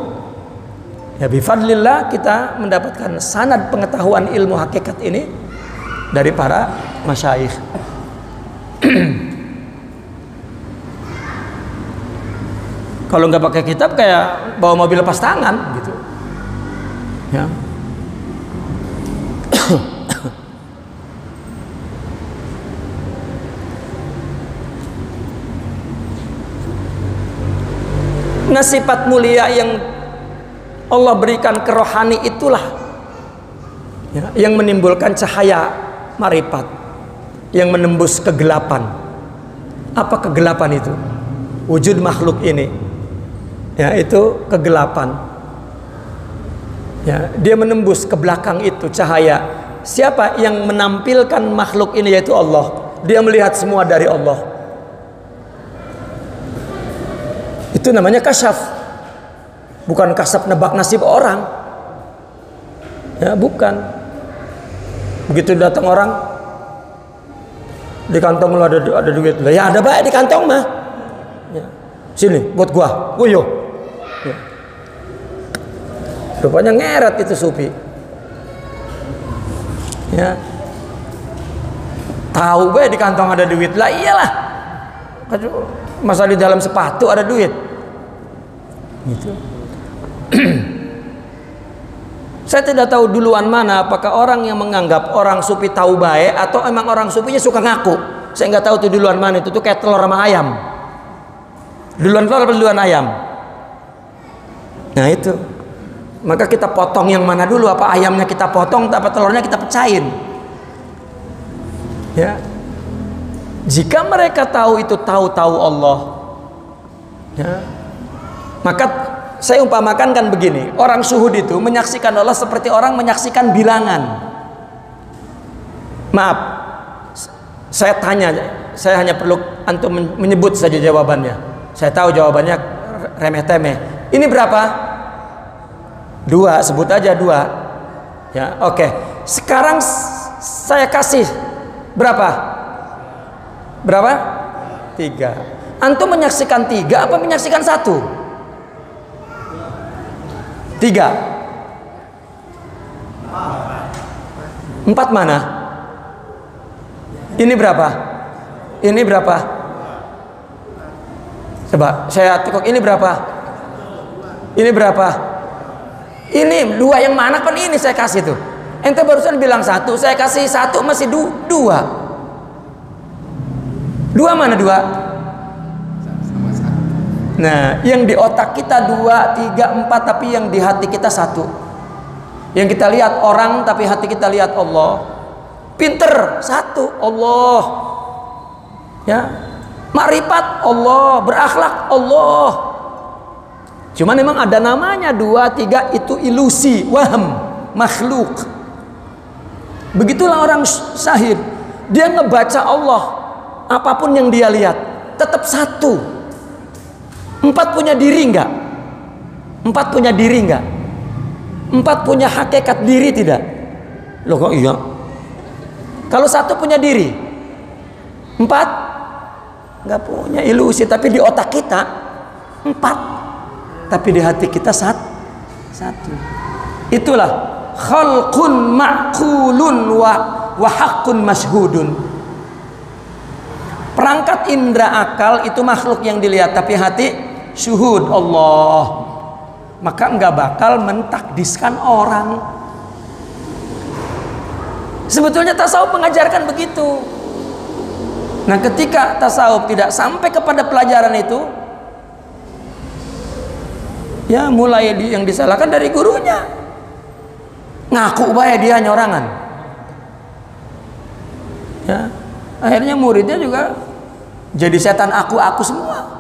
[SPEAKER 1] ya bifadlillah kita mendapatkan sanad pengetahuan ilmu hakikat ini dari para masyayikh. Kalau nggak pakai kitab kayak bawa mobil lepas tangan gitu, ya. Nah, sifat mulia yang Allah berikan ke rohani itulah, ya, yang menimbulkan cahaya marifat, yang menembus kegelapan. Apa kegelapan itu? Wujud makhluk ini, ya, itu kegelapan. Ya, dia menembus ke belakang itu cahaya. Siapa yang menampilkan makhluk ini? Yaitu Allah. Dia melihat semua dari Allah. Itu namanya kasyaf. Bukan kasab nebak nasib orang. Ya, bukan. Begitu datang orang, di kantong lu ada duit. Lah ya ada baik di kantong mah. Ya. Sini buat gua. Yo. Ya. Rupanya ngeret itu supi. Ya. Tahu baik di kantong ada duit. Lah iyalah. Masa di dalam sepatu ada duit. Gitu. Saya tidak tahu duluan mana, apakah orang yang menganggap orang sufi tahu baik atau emang orang sufinya suka ngaku. Saya nggak tahu tuh duluan mana, itu tuh kayak telur sama ayam. Duluan telur atau duluan ayam? Nah itu. Maka kita potong yang mana dulu, apa ayamnya kita potong, apa telurnya kita pecahin. Ya. Jika mereka tahu itu tahu-tahu Allah, ya, maka saya umpamakan kan begini, orang syuhud itu menyaksikan Allah seperti orang menyaksikan bilangan. Maaf, saya tanya, saya hanya perlu antum menyebut saja jawabannya. Saya tahu jawabannya remeh-temeh. Ini berapa? 2, sebut aja 2. Ya, oke. Sekarang saya kasih berapa? Berapa? 3. Antum menyaksikan 3 apa menyaksikan 1? 3. 4 mana? Ini berapa? Ini berapa? Coba saya tekuk, ini berapa? Ini berapa? Ini 2 yang mana kan ini saya kasih tuh. Ente barusan bilang 1, saya kasih 1 masih 2. 2 mana 2? Nah, yang di otak kita 2, 3, 4, tapi yang di hati kita 1. Yang kita lihat orang, tapi hati kita lihat Allah. Pinter 1, Allah. Ya, makrifat Allah, berakhlak Allah. Cuman memang ada namanya 2, 3 itu ilusi, waham, makhluk. Begitulah orang syahid. Dia ngebaca Allah, apapun yang dia lihat tetap 1. 4 punya diri enggak? 4 punya diri enggak? 4 punya hakikat diri tidak? Loh kok iya? Kalau 1 punya diri, 4 enggak punya, ilusi. Tapi di otak kita 4, tapi di hati kita 1. Itulah khalqun ma'qulun wa haqqun mashhudun. Perangkat indera akal itu makhluk yang dilihat, tapi hati syuhud Allah. Maka enggak bakal mentakdiskan orang. Sebetulnya tasawuf mengajarkan begitu. Nah, ketika tasawuf tidak sampai kepada pelajaran itu, ya mulai yang disalahkan dari gurunya. Ngaku bae dia nyorangan. Ya, akhirnya muridnya juga jadi setan aku semua.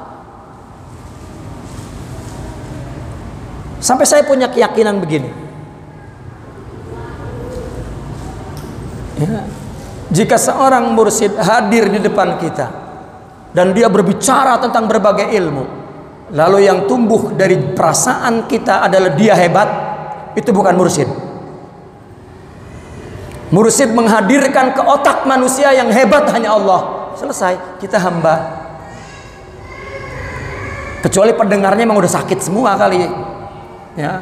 [SPEAKER 1] Sampai saya punya keyakinan begini. Ya, jika seorang mursyid hadir di depan kita dan dia berbicara tentang berbagai ilmu, lalu yang tumbuh dari perasaan kita adalah dia hebat, itu bukan mursyid. Mursyid menghadirkan ke otak manusia yang hebat hanya Allah. Selesai, kita hamba. Kecuali pendengarnya memang udah sakit semua kali. Ya.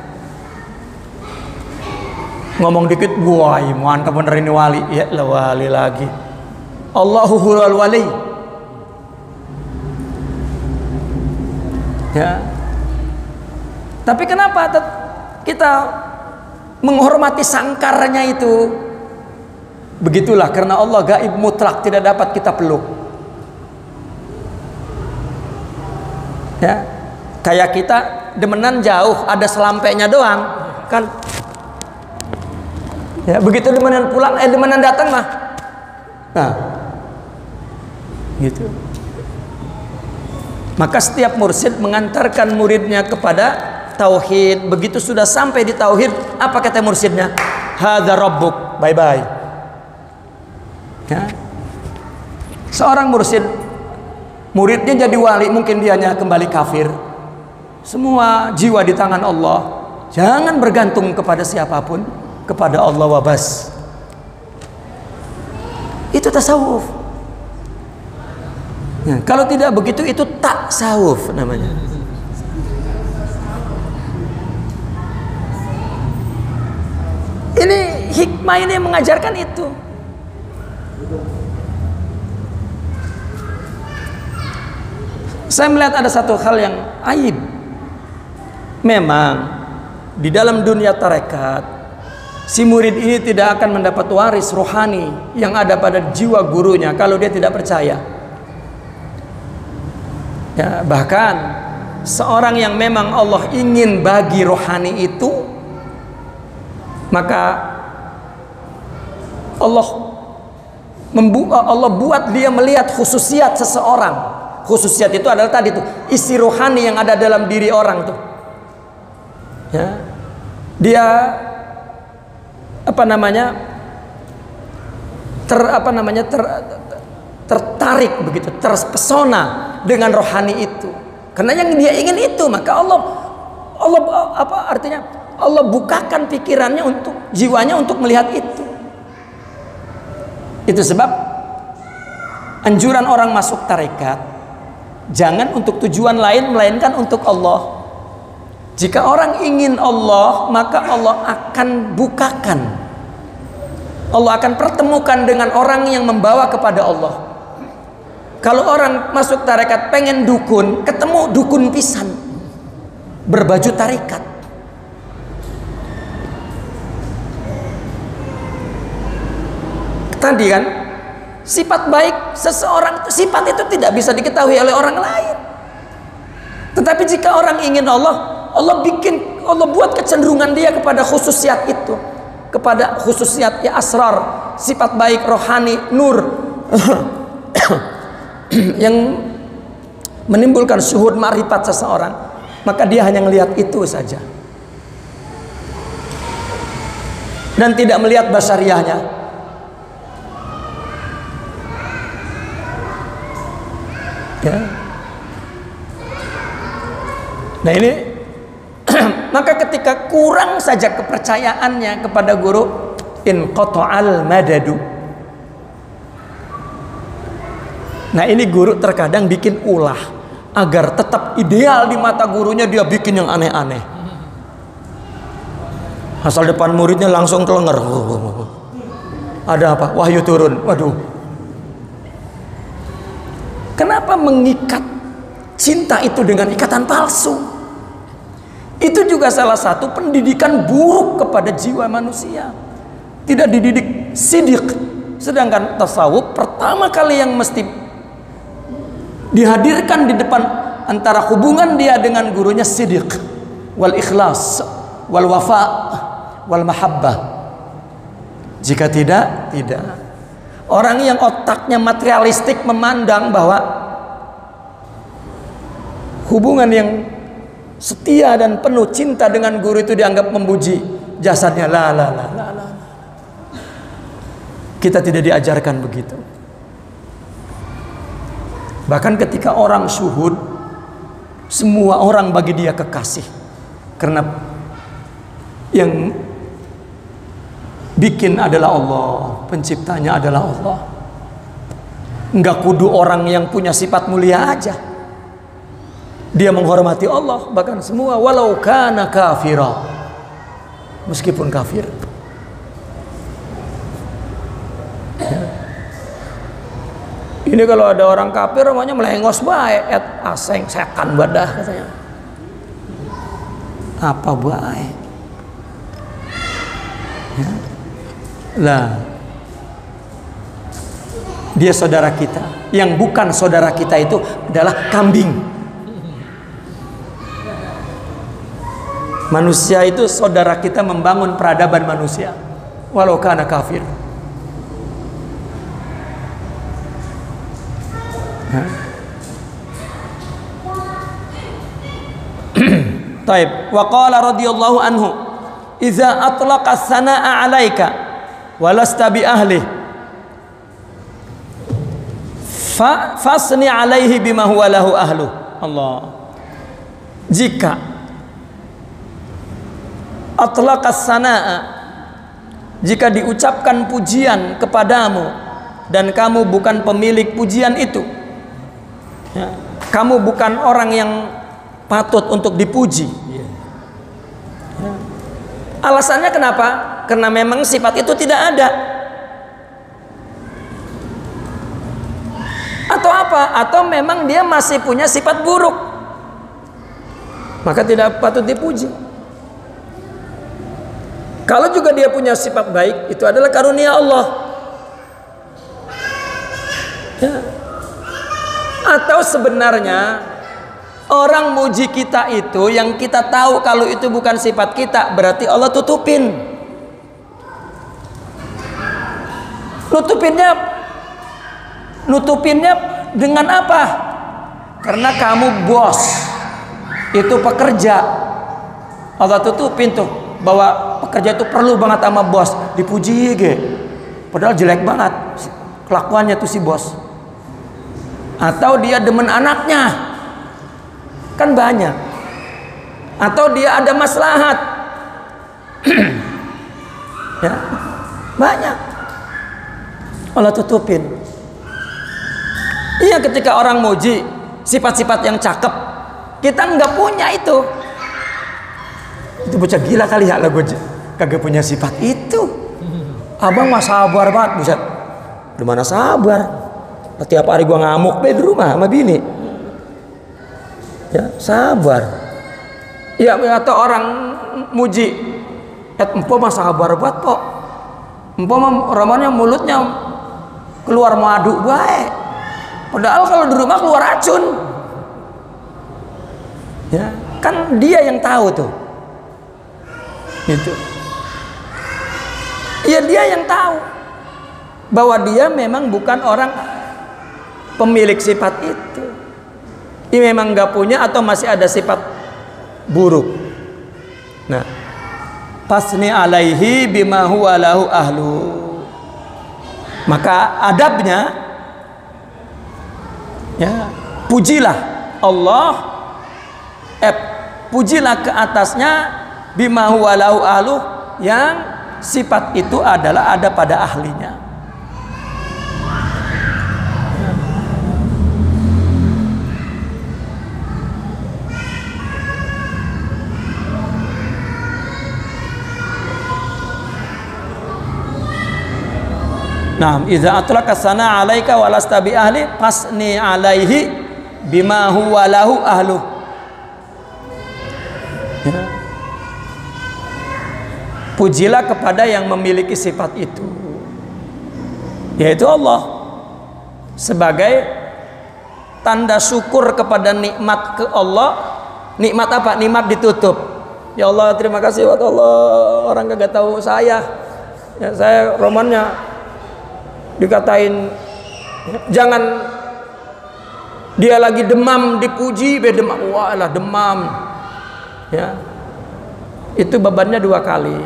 [SPEAKER 1] Ngomong dikit, wah mantap bener ini wali. Ya lah, wali lagi. Allahu huwal wali. Ya. Tapi kenapa kita menghormati sangkarnya itu? Begitulah, karena Allah gaib mutlak, tidak dapat kita peluk. Ya, kayak kita demenan jauh, ada selampainya doang, kan? Ya, begitu demenan pulang, demenan datang mah, nah, gitu. Maka setiap mursyid mengantarkan muridnya kepada tauhid. Begitu sudah sampai di tauhid, apa kata mursyidnya? Hadza rabbuk, bye bye. Ya. Seorang mursyid, muridnya jadi wali, mungkin dianya kembali kafir. Semua jiwa di tangan Allah. Jangan bergantung kepada siapapun, kepada Allah wabas. Itu tasawuf. Ya, kalau tidak begitu itu taksawuf namanya. Ini hikmah ini mengajarkan itu. Saya melihat ada satu hal yang aib. Memang di dalam dunia tarekat, si murid ini tidak akan mendapat waris rohani yang ada pada jiwa gurunya kalau dia tidak percaya. Ya, bahkan seorang yang memang Allah ingin bagi rohani itu, maka Allah Allah buat dia melihat khususiat seseorang. Khususiat itu adalah tadi tuh isi rohani yang ada dalam diri orang tuh. Ya. Dia tertarik begitu, terpesona dengan rohani itu. Karena yang dia ingin itu, maka Allah bukakan pikirannya untuk jiwanya untuk melihat itu. Itu sebab anjuran orang masuk tarekat jangan untuk tujuan lain melainkan untuk Allah. Jika orang ingin Allah, maka Allah akan bukakan. Allah akan pertemukan dengan orang yang membawa kepada Allah. Kalau orang masuk tarekat pengen dukun, ketemu dukun pisan berbaju tarekat. Tadi kan sifat baik seseorang, sifat itu tidak bisa diketahui oleh orang lain. Tetapi jika orang ingin Allah, Allah buat kecenderungan dia kepada khususiat itu, kepada khususiat ya asrar, sifat baik rohani, nur yang menimbulkan syuhud ma'rifat seseorang, maka dia hanya melihat itu saja dan tidak melihat basyariahnya. Ya. Nah ini maka ketika kurang saja kepercayaannya kepada guru, inqata'al madadu. Nah ini guru terkadang bikin ulah agar tetap ideal di mata gurunya, dia bikin yang aneh-aneh. Asal depan muridnya langsung kelenger. Ada apa? Wahyu turun. Waduh. Kenapa mengikat cinta itu dengan ikatan palsu? Itu juga salah satu pendidikan buruk kepada jiwa manusia. Tidak dididik sidik. Sedangkan tasawuf pertama kali yang mesti dihadirkan di depan antara hubungan dia dengan gurunya sidik, wal ikhlas, wal wafa, wal mahabbah. Jika tidak. Orang yang otaknya materialistik memandang bahwa hubungan yang setia dan penuh cinta dengan guru itu dianggap memuji jasadnya. La. Kita tidak diajarkan begitu. Bahkan ketika orang syuhud, semua orang bagi dia kekasih, karena yang bikin adalah Allah, penciptanya adalah Allah. Enggak kudu orang yang punya sifat mulia aja dia menghormati Allah, bahkan semua walau kana kafira, meskipun kafir. Ya. Ini kalau ada orang kafir namanya melengos bae, aseng setan badah katanya. Apa bae? Ya. Lah, dia saudara kita. Yang bukan saudara kita itu adalah kambing. Manusia itu saudara kita membangun peradaban manusia, walau kana kafir. Taib. Wa qala radhiyallahu anhu, "Idza atlaqa as-sanaa'a 'alaika wa lasta bi ahli, fasni 'alaihi bima huwa lahu ahlu." Allah. Jika atlaqas sanaa, jika diucapkan pujian kepadamu dan kamu bukan pemilik pujian itu, ya, kamu bukan orang yang patut untuk dipuji. Ya. Alasannya kenapa? Karena memang sifat itu tidak ada. Atau apa? Atau memang dia masih punya sifat buruk, maka tidak patut dipuji. Kalau juga dia punya sifat baik, itu adalah karunia Allah. Ya. Atau sebenarnya orang muji kita itu yang kita tahu kalau itu bukan sifat kita, berarti Allah tutupin. Nutupinnya Nutupinnya dengan apa? Karena kamu bos, itu pekerja. Allah tutupin tuh bahwa pekerja itu perlu banget sama bos, dipuji ge. Padahal jelek banget kelakuannya tuh si bos. Atau dia demen anaknya, kan banyak. Atau dia ada maslahat, ya banyak. Allah tutupin. Iya, ketika orang muji sifat-sifat yang cakep, kita nggak punya itu. Itu bocah gila kali ya lah, gue kagak punya sifat itu. Abang mah sabar banget, buset. Di mana sabar? Tiap hari gue ngamuk di rumah sama bini. Ya, sabar. Ya, atau orang muji, empo mah sabar banget, Pok. Empo mah romannya mulutnya keluar madu baik. Padahal kalau di rumah keluar racun. Ya, kan dia yang tahu tuh. Gitu. Ya, dia yang tahu bahwa dia memang bukan orang pemilik sifat itu. Dia memang nggak punya atau masih ada sifat buruk. Nah, fasni alaihi bima huwa lahu ahlu. Maka adabnya, ya, pujilah Allah, pujilah ke atasnya bima huwa lahu ahlu, yang sifat itu adalah ada pada ahlinya. Nah, idza atlaka sana 'alaika wa lasta bi ahli fasni 'alaihi bima huwa lahu ahlu. Ya. Pujilah kepada yang memiliki sifat itu, yaitu Allah, sebagai tanda syukur kepada nikmat ke Allah. Nikmat apa? Nikmat ditutup. Ya Allah, terima kasih buat Allah, orang kagak tahu saya. Ya, saya romannya dikatain, jangan dia lagi demam dipuji, demam, wah lah demam. Ya, itu bebannya 2 kali.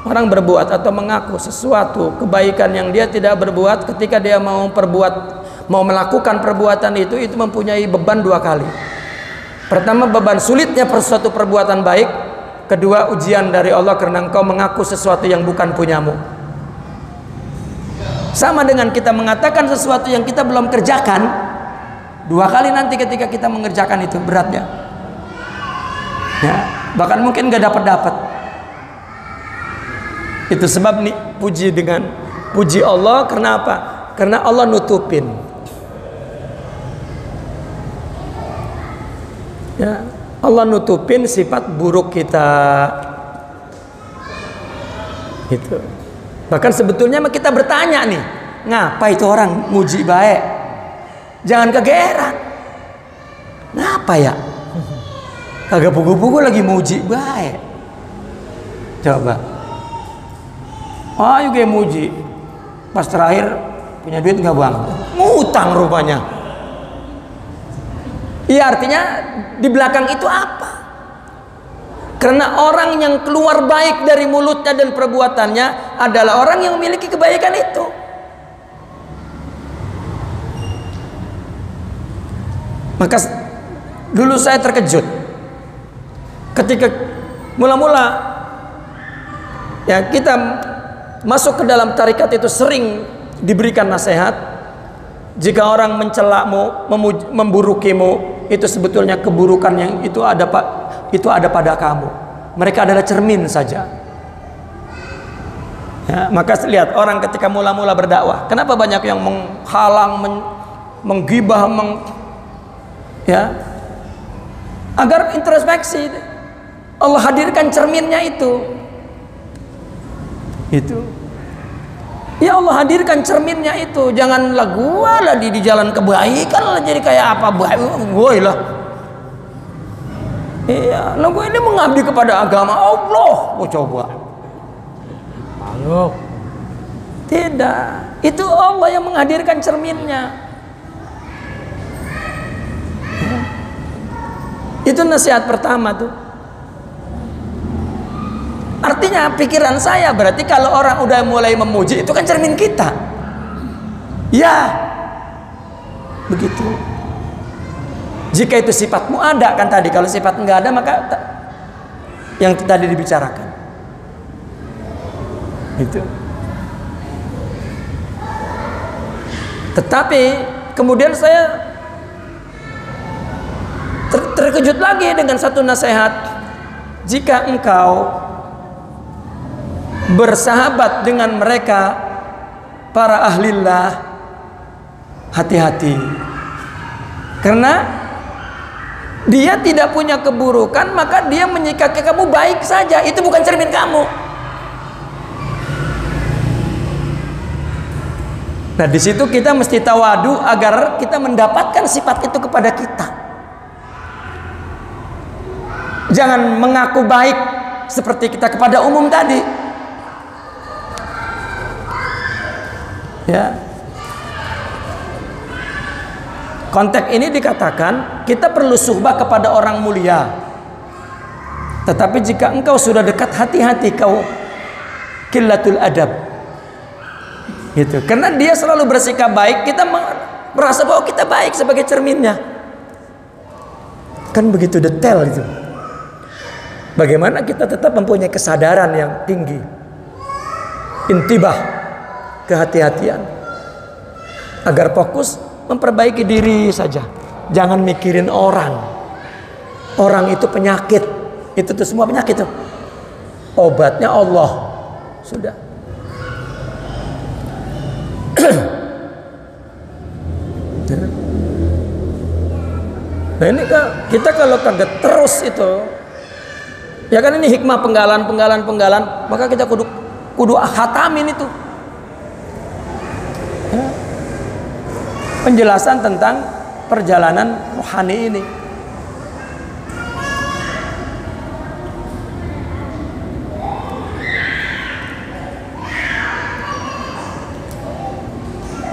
[SPEAKER 1] Orang berbuat atau mengaku sesuatu kebaikan yang dia tidak berbuat, ketika dia mau melakukan perbuatan itu mempunyai beban 2 kali. Pertama, beban sulitnya suatu perbuatan baik. Kedua, ujian dari Allah karena engkau mengaku sesuatu yang bukan punyamu. Sama dengan kita mengatakan sesuatu yang kita belum kerjakan, 2 kali nanti ketika kita mengerjakan itu beratnya. Ya, bahkan mungkin gak dapat. Itu sebab nih puji Allah, karena apa? Karena Allah nutupin. Ya, Allah nutupin sifat buruk kita. Gitu. Bahkan sebetulnya kita bertanya nih, ngapa itu orang muji baik? Jangan kegeeran. Ngapa ya? Kagak pugu-pugu lagi muji baik. Coba. Ayo gue muji. Pas terakhir punya duit nggak bang? Ngutang rupanya. Iya, artinya di belakang itu apa? Karena orang yang keluar baik dari mulutnya dan perbuatannya adalah orang yang memiliki kebaikan itu. Maka dulu saya terkejut ketika mula-mula ya kita masuk ke dalam tarekat itu sering diberikan nasihat, jika orang mencelamu, memburukimu, itu sebetulnya keburukan yang itu ada pada kamu. Mereka adalah cermin saja. Ya, maka lihat orang ketika mula-mula berdakwah, kenapa banyak yang menghalang, menggibah, ya, agar introspeksi. Allah hadirkan cerminnya itu. Ya, Allah hadirkan cerminnya itu. Janganlah gua lah di jalan kebaikan lah jadi kayak apa gue lah. Iya, nah gue ini mengabdi kepada agama Allah. Mau coba? Malu. Tidak. Itu Allah yang menghadirkan cerminnya. Itu nasihat pertama tuh. Artinya pikiran saya berarti kalau orang udah mulai memuji itu kan cermin kita. Ya, begitu. Jika itu sifatmu ada kan tadi, kalau sifat enggak ada maka yang tadi dibicarakan. Itu. Tetapi kemudian saya terkejut lagi dengan satu nasihat. Jika engkau bersahabat dengan mereka para ahlillah, hati-hati, karena dia tidak punya keburukan maka dia menyikapi kamu baik saja. Itu bukan cermin kamu. Nah, di situ kita mesti tawadu agar kita mendapatkan sifat itu kepada kita. Jangan mengaku baik seperti kita kepada umum tadi. Ya. Konteks ini dikatakan kita perlu suhbah kepada orang mulia. Tetapi jika engkau sudah dekat, hati-hati kau qillatul adab. Gitu. Karena dia selalu bersikap baik, kita merasa bahwa kita baik sebagai cerminnya. Kan begitu detail itu. Bagaimana kita tetap mempunyai kesadaran yang tinggi, intibah, kehati-hatian, agar fokus memperbaiki diri saja. Jangan mikirin orang. Orang itu penyakit. Itu tuh semua penyakit tuh. Obatnya Allah. Sudah. Nah ini kita kalau kaget terus itu, ya kan ini hikmah penggalan, maka kita kudu khatamin itu. Ya. Penjelasan tentang perjalanan rohani ini.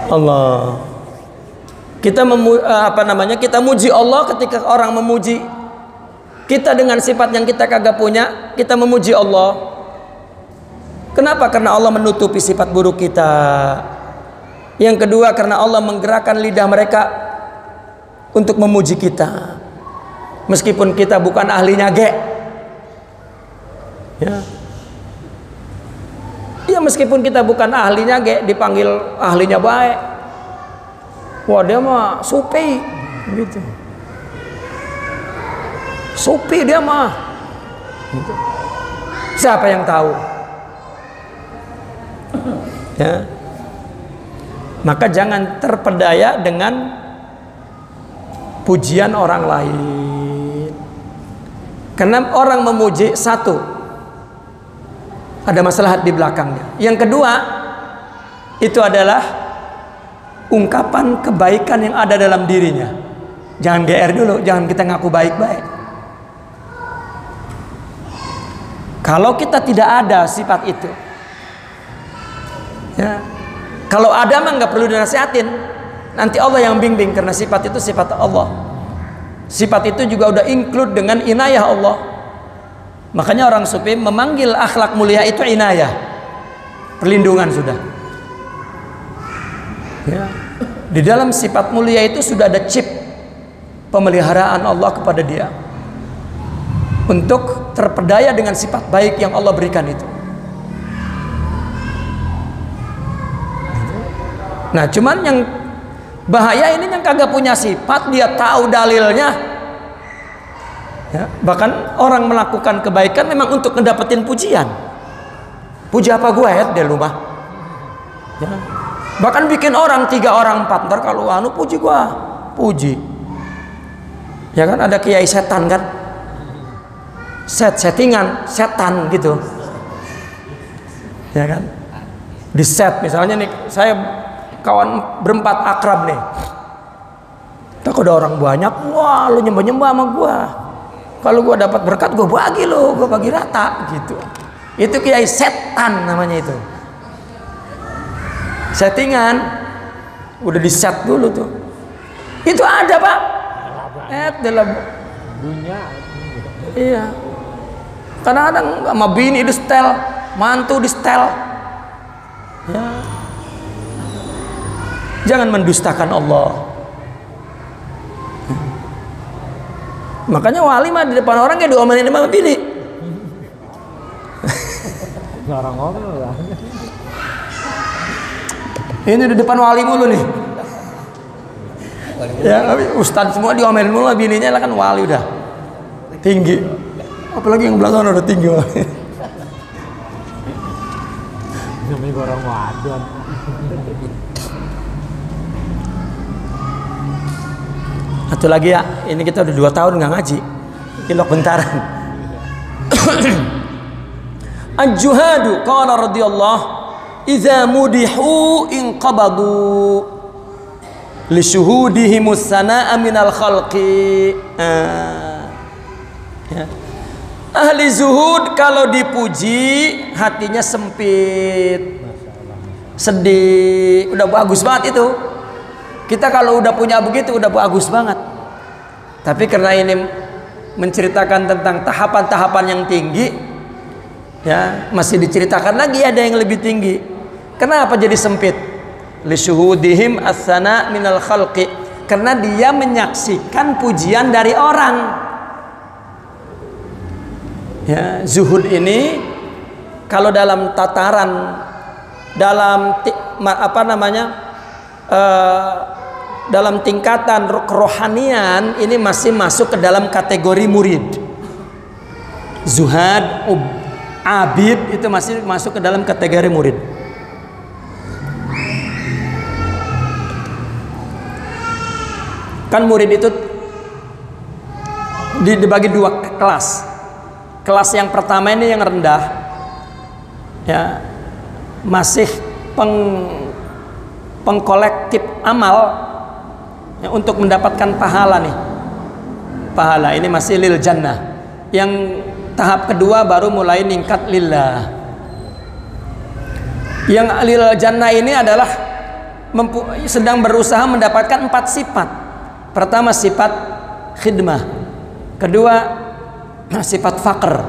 [SPEAKER 1] Allah. Kita kita muji Allah ketika orang memuji kita dengan sifat yang kita kagak punya, kita memuji Allah. Kenapa? Karena Allah menutupi sifat buruk kita. Yang kedua, karena Allah menggerakkan lidah mereka untuk memuji kita. Meskipun kita bukan ahlinya ya. Ya meskipun kita bukan ahlinya dipanggil ahlinya baik. Wah dia mah supi gitu. Supi dia mah gitu. Siapa yang tahu? Ya. Maka jangan terpedaya dengan pujian orang lain. Karena orang memuji satu, ada maslahat di belakangnya. Yang kedua, itu adalah ungkapan kebaikan yang ada dalam dirinya. Jangan GR dulu, jangan kita ngaku baik-baik. Kalau kita tidak ada sifat itu, ya, kalau ada mah nggak perlu dinasihatin. Nanti Allah yang bimbing, karena sifat itu sifat Allah. Sifat itu juga udah include dengan inayah Allah. Makanya orang sufi memanggil akhlak mulia itu inayah, perlindungan sudah. Ya. Di dalam sifat mulia itu sudah ada chip pemeliharaan Allah kepada dia untuk terpedaya dengan sifat baik yang Allah berikan itu. Nah cuman yang bahaya ini yang kagak punya sifat, dia tahu dalilnya ya, bahkan orang melakukan kebaikan memang untuk ngedapetin pujian. Puji apa gue ya dia lupa ya. Bahkan bikin orang 3 orang 4, ntar kalau puji gua, puji. Ya kan ada kiai setan kan, settingan setan gitu. Ya kan, di set misalnya nih saya kawan berempat akrab nih. Tak ada orang banyak, wah lu nyembah sama gua. Kalau gua dapat berkat gua bagi lo, gua bagi rata gitu. Itu kiai setan namanya itu. Settingan udah di set dulu tuh. Itu ada pak.
[SPEAKER 2] Dunia.
[SPEAKER 1] Iya. Kadang-kadang sama bini di setel, mantu di setel. Ya. Jangan mendustakan Allah. Makanya wali mah di depan orang kayak diomelin sama bini.
[SPEAKER 2] Orang ngomong lah.
[SPEAKER 1] Ini di depan wali mulu nih. Ya, ustadz semua diomelin mulu, bininya lah kan wali udah tinggi. Apalagi yang belakang udah tinggi.
[SPEAKER 2] Namanya orang wadon.
[SPEAKER 1] Satu lagi ya, ini kita udah 2 tahun nggak ngaji, kilok bentaran. Al-juhadu qala radhiyallahu idza mudihu inqabadu li syuhudihimus sanaa minal khalqi. Ya. Ahli zuhud kalau dipuji hatinya sempit, sedih, udah bagus banget itu. Kita kalau udah punya begitu udah bagus banget. Tapi karena ini menceritakan tentang tahapan-tahapan yang tinggi, ya masih diceritakan lagi ada yang lebih tinggi. Kenapa jadi sempit? Li syuhudihim as-sana minal khalqi. Karena dia menyaksikan pujian dari orang. Ya, zuhud ini kalau dalam tataran dalam dalam tingkatan kerohanian ini masih masuk ke dalam kategori murid. Zuhad, abid itu masih masuk ke dalam kategori murid. Kan murid itu dibagi 2 kelas. Kelas yang pertama ini yang rendah, ya masih pengkolektif amal, ya, untuk mendapatkan pahala nih. Pahala ini masih lil jannah. Yang tahap kedua baru mulai ningkat lillah. Yang lil jannah ini adalah sedang berusaha mendapatkan 4 sifat. Pertama sifat khidmah, kedua sifat faqr,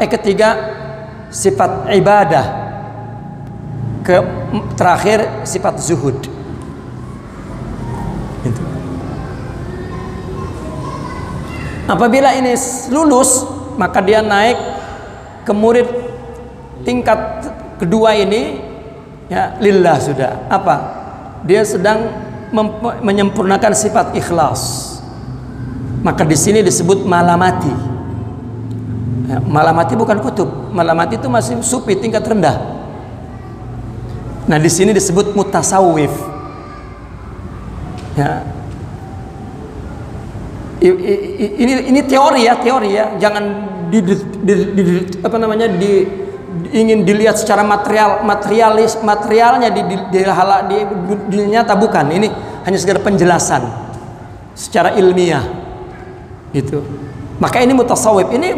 [SPEAKER 1] ketiga sifat ibadah, terakhir sifat zuhud. Itu. Apabila ini lulus, maka dia naik ke murid tingkat kedua ini, ya lillah sudah. Apa? Dia sedang menyempurnakan sifat ikhlas. Maka di sini disebut malamati. Ya, malamati bukan kutub. Malamati itu masih sufi tingkat rendah. Nah di sini disebut mutasawwif. Ya. Ini teori ya, jangan ingin dilihat secara materialnya di nyata, bukan. Ini hanya sekedar penjelasan secara ilmiah gitu. Maka ini mutasawwif, ini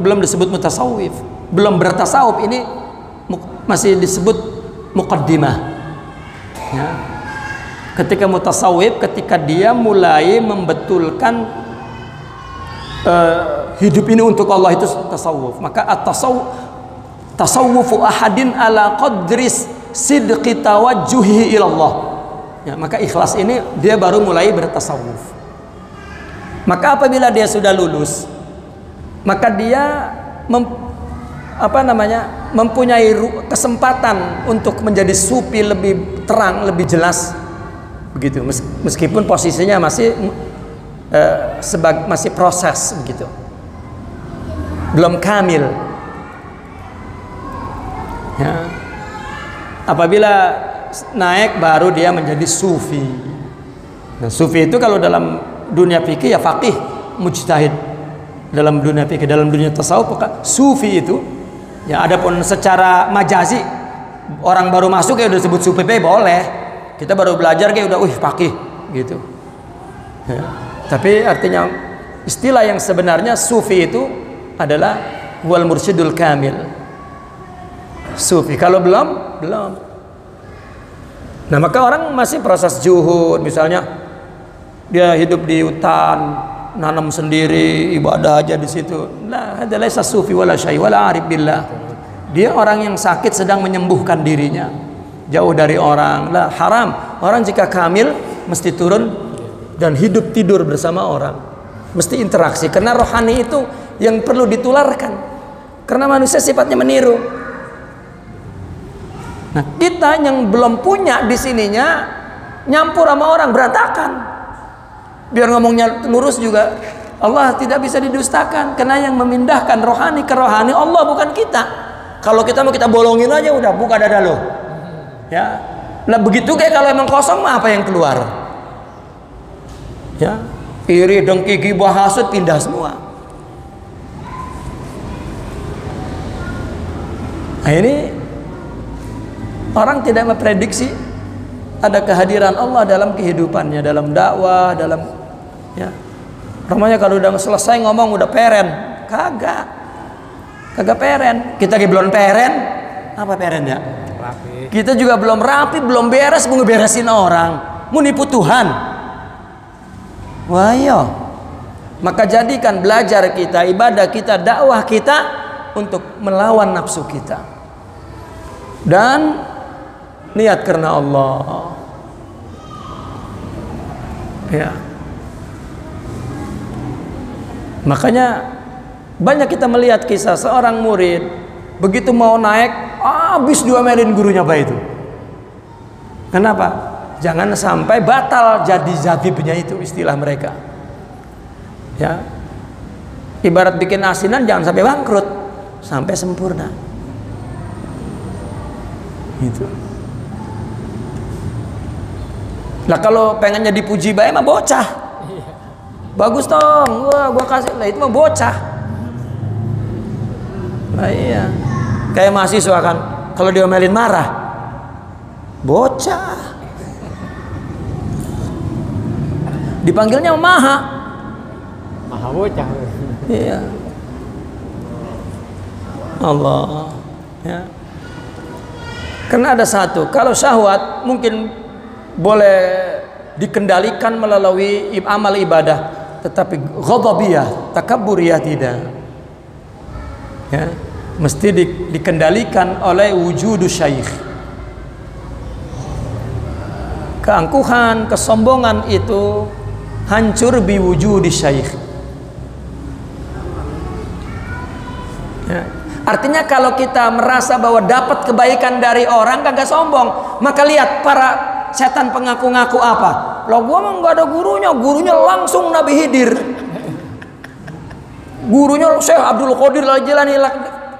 [SPEAKER 1] belum disebut mutasawwif, belum bertasawuf, ini masih disebut muqaddimah. Ya. Ketika mutasawwif, ketika dia mulai membetulkan hidup ini untuk Allah, itu tasawuf. Maka tasawwufu ahadin ala qadris sidqi tawajjuhi ilallah. Ya, maka ikhlas ini dia baru mulai bertasawuf. Maka apabila dia sudah lulus, maka dia mempunyai kesempatan untuk menjadi sufi lebih terang, lebih jelas. Begitu, meskipun posisinya masih masih proses begitu, belum kamil. Ya. Apabila naik baru dia menjadi sufi. Nah, sufi itu kalau dalam dunia fikih ya faqih, mujtahid. Dalam dunia fikih, dalam dunia tasawuf, sufi itu ya, adapun secara majazi orang baru masuk ya udah disebut sufi, boleh. Kita baru belajar kayak udah faqih gitu. Ya. Tapi artinya istilah yang sebenarnya sufi itu adalah wal mursyidul kamil. Sufi kalau belum. Nah, maka orang masih proses zuhud, misalnya dia hidup di hutan, nanam sendiri, ibadah aja di situ. La hada laisa sufi wala syai wala arif billah. Dia orang yang sakit sedang menyembuhkan dirinya. Jauh dari orang. Lah haram. Orang jika kamil mesti turun dan hidup tidur bersama orang. Mesti interaksi karena rohani itu yang perlu ditularkan. Karena manusia sifatnya meniru. Nah, kita yang belum punya di sininya nyampur sama orang berantakan. Biar ngomongnya lurus juga, Allah tidak bisa didustakan karena yang memindahkan rohani ke rohani Allah, bukan kita. Kalau kita mau kita bolongin aja udah, buka dada lo. Ya. Nah, begitu kayak kalau emang kosong mah apa yang keluar? Ya. Iri, dengki, ghibah, hasud pindah semua. Nah, ini orang tidak memprediksi ada kehadiran Allah dalam kehidupannya, dalam dakwah, dalam ya. Namanya kalau udah selesai ngomong udah peren, kagak peren. Kita lagi belum peren, apa peren ya?
[SPEAKER 2] Rapi.
[SPEAKER 1] Kita juga belum rapi, belum beres, mau ngeberesin orang, mau nipu Tuhan. Wah iya. Maka jadikan belajar kita, ibadah kita, dakwah kita untuk melawan nafsu kita dan niat karena Allah. Ya. Makanya banyak kita melihat kisah seorang murid begitu mau naik habis diomelin gurunya apa itu. Kenapa? Jangan sampai batal jadi zabibnya, itu istilah mereka. Ya. Ibarat bikin asinan jangan sampai bangkrut, sampai sempurna. Gitu. Lah kalau pengennya dipuji baik mah bocah. Bagus dong, gua kasih. Lah itu mah bocah. Nah iya. Kayak mahasiswa kan, kalau diomelin marah. Bocah. Dipanggilnya maha bocah. Iya. Allah. Ya. Karena ada satu, kalau syahwat mungkin boleh dikendalikan melalui amal ibadah, tetapi ghadabiyah, takabburiyah tidak. Ya, mesti dikendalikan oleh wujudus syaikh. Keangkuhan, kesombongan itu hancur biwujudi syaikh. Ya. Artinya kalau kita merasa bahwa dapat kebaikan dari orang kagak sombong, maka lihat para setan pengaku-ngaku apa? Loh gua mah nggak ada gurunya langsung Nabi Khidir. Gurunya Syekh Abdul Qadir Al-Jilani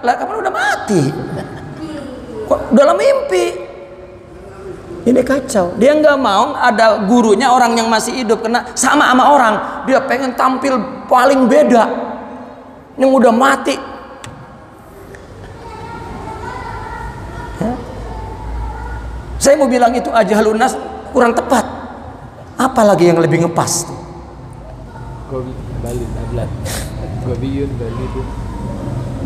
[SPEAKER 1] lah kapan udah mati. Kok dalam mimpi. Ini kacau. Dia nggak mau ada gurunya orang yang masih hidup, karena sama orang. Dia pengen tampil paling beda. Yang udah mati. Ya. Saya mau bilang itu ajhalun nas kurang tepat. Apalagi yang lebih ngepas?
[SPEAKER 2] Gobi Bali Ablat. Gobiyun Bali itu.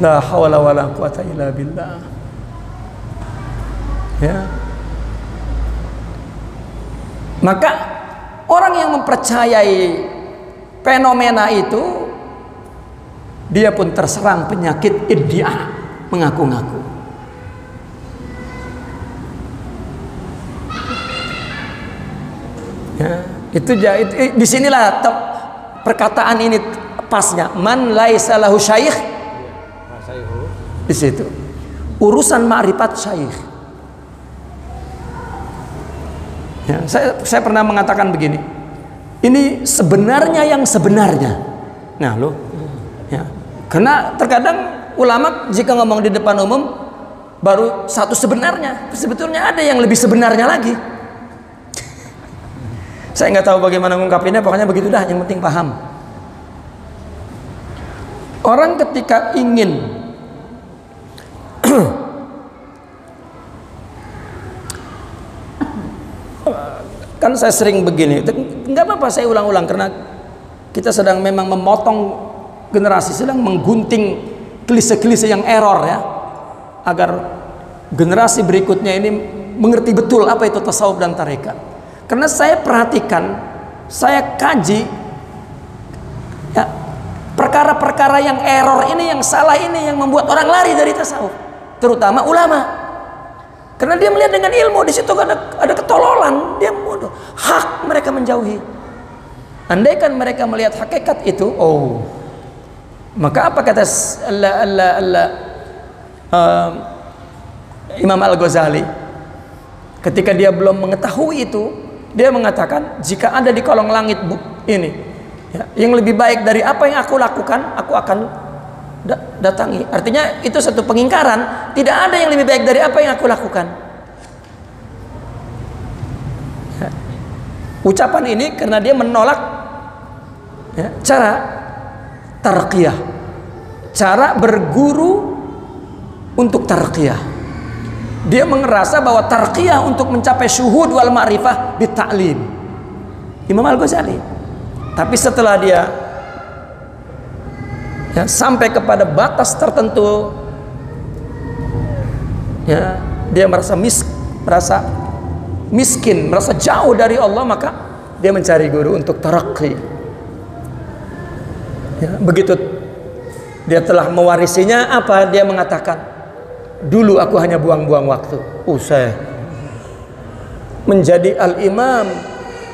[SPEAKER 1] La haula wala quwata illa billah. Ya. Maka orang yang mempercayai fenomena itu, dia pun terserang penyakit iddia, mengaku-ngaku. Ya, itu disinilah perkataan ini pasnya. Man laisa lahu syaikh, di situ urusan ma'rifat syaikh. Ya, saya pernah mengatakan begini, ini sebenarnya yang sebenarnya. Nah lo, ya, karena terkadang ulama jika ngomong di depan umum baru satu sebenarnya, sebetulnya ada yang lebih sebenarnya lagi. Saya nggak tahu bagaimana mengungkapinnya, pokoknya begitu dah, yang penting paham. Orang ketika ingin kan saya sering begini, nggak apa-apa saya ulang-ulang karena kita sedang memang memotong generasi, sedang menggunting klise-klise yang error ya, agar generasi berikutnya ini mengerti betul apa itu tasawuf dan tarekat. Karena saya perhatikan, saya kaji perkara-perkara yang error ini, yang salah ini, yang membuat orang lari dari tasawuf, terutama ulama. Karena dia melihat dengan ilmu di situ ada ketololan, dia bodoh. Hak mereka menjauhi. Andaikan mereka melihat hakikat itu, maka apa kata Imam Al-Ghazali ketika dia belum mengetahui itu, dia mengatakan, jika ada di kolong langit ini yang lebih baik dari apa yang aku lakukan, aku akan datangi. Artinya itu satu pengingkaran, tidak ada yang lebih baik dari apa yang aku lakukan. Ucapan ini karena dia menolak cara tarqiyah, cara berguru untuk tarqiyah. Dia merasa bahwa tarqiyah untuk mencapai syuhud wal ma'rifah bitta'lim. Imam Al-Ghazali. Tapi setelah dia sampai kepada batas tertentu, dia merasa miskin, merasa jauh dari Allah, maka dia mencari guru untuk taraqi. Begitu dia telah mewarisinya, apa dia mengatakan, dulu aku hanya buang-buang waktu, saya menjadi al-imam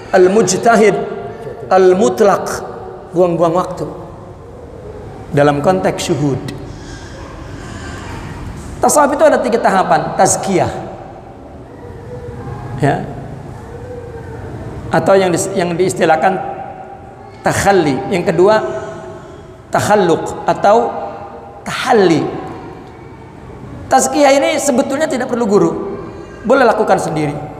[SPEAKER 1] al-mujtahid al-mutlaq, buang-buang waktu dalam konteks syuhud. Tasawuf itu ada 3 tahapan. Tazkiyah, atau yang diistilahkan takhalli. Yang kedua takhalluq atau tahalli. Tazkiyah ini sebetulnya tidak perlu guru, boleh lakukan sendiri.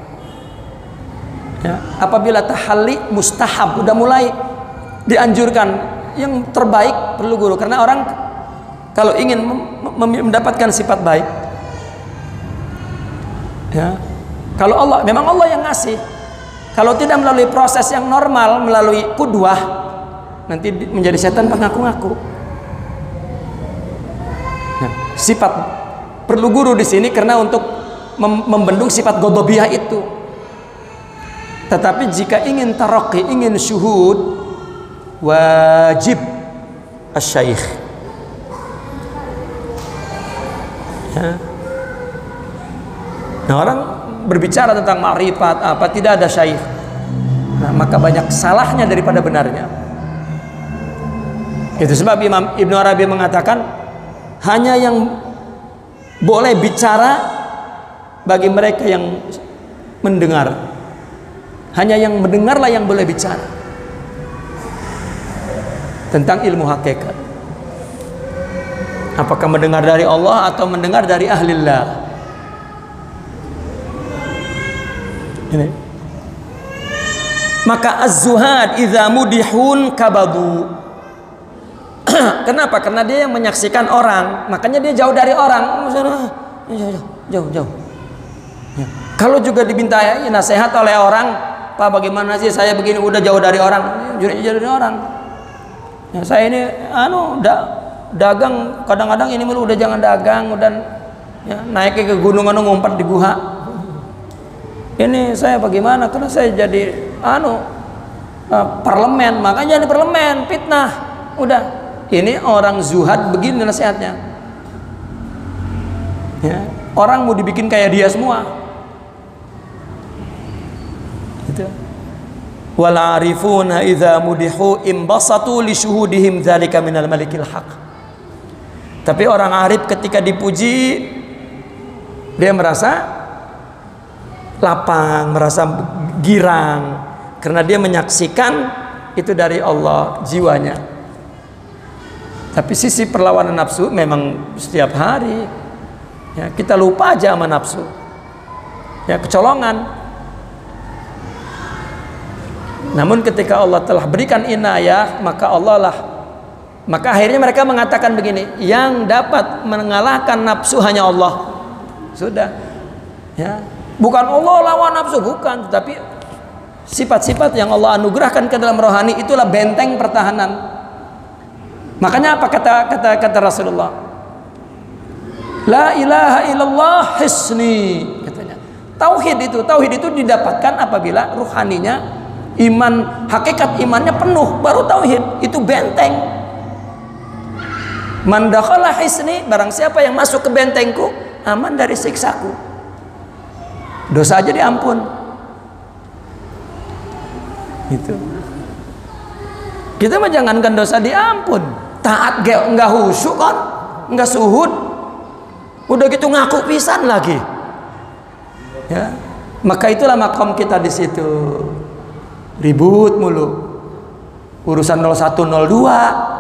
[SPEAKER 1] Apabila tahalli mustahab, udah mulai dianjurkan. Yang terbaik perlu guru, karena orang kalau ingin mendapatkan sifat baik, kalau Allah, memang Allah yang ngasih. Kalau tidak melalui proses yang normal, melalui qudwah, nanti menjadi setan pengaku-ngaku. Sifat perlu guru di sini karena untuk membendung sifat ghadabiyah itu. Tetapi jika ingin taraqi, ingin syuhud, wajib asy-syaikh. Nah, orang berbicara tentang ma'rifat apa, tidak ada syaikh, maka banyak salahnya daripada benarnya. Itu sebab Imam Ibnu Arabi mengatakan, hanya yang boleh bicara bagi mereka yang mendengar. Hanya yang mendengarlah yang boleh bicara tentang ilmu hakikat. Apakah mendengar dari Allah atau mendengar dari ahlillah? Ini. Maka az-zuhad idza mudihun kabadu. Kenapa? Karena dia yang menyaksikan orang, makanya dia jauh dari orang. Jauh. Kalau juga dimintai nasihat oleh orang, Pak, bagaimana sih saya begini, udah jauh dari orang, jauh dari orang. Saya ini dagang, kadang-kadang ini udah jangan dagang, udah naik ke gunung ngumpet di guha. Ini saya bagaimana? Karena saya jadi parlemen, makanya jadi parlemen, fitnah. Udah, ini orang zuhad begini nasihatnya. Orang mau dibikin kayak dia semua. Gitu. Wal arifuna idza mudihu imbasatu li syuhudihim dzalika minal malikil haq. Tapi orang arif ketika dipuji, dia merasa lapang, merasa girang, karena dia menyaksikan itu dari Allah jiwanya. Tapi sisi perlawanan nafsu memang setiap hari, kita lupa aja sama nafsu, kecolongan. Namun ketika Allah telah berikan inayah, maka akhirnya mereka mengatakan begini, yang dapat mengalahkan nafsu hanya Allah. Sudah, bukan Allah lawan nafsu, bukan, tetapi sifat-sifat yang Allah anugerahkan ke dalam rohani, itulah benteng pertahanan. Makanya apa kata Rasulullah? La ilaha illallah hisni, katanya. Tauhid itu didapatkan apabila ruhaninya, iman, hakikat imannya penuh, baru tauhid. Itu benteng. Man dakhala hisni, barang siapa yang masuk ke bentengku, aman dari siksaku. Dosa aja diampun. Itu. Kita mah jangankan dosa diampun, taat enggak khusyuk kan, enggak suhud. Udah gitu ngaku pisan lagi. Ya. Maka itulah makom kita di situ. Ribut mulu. Urusan 0102.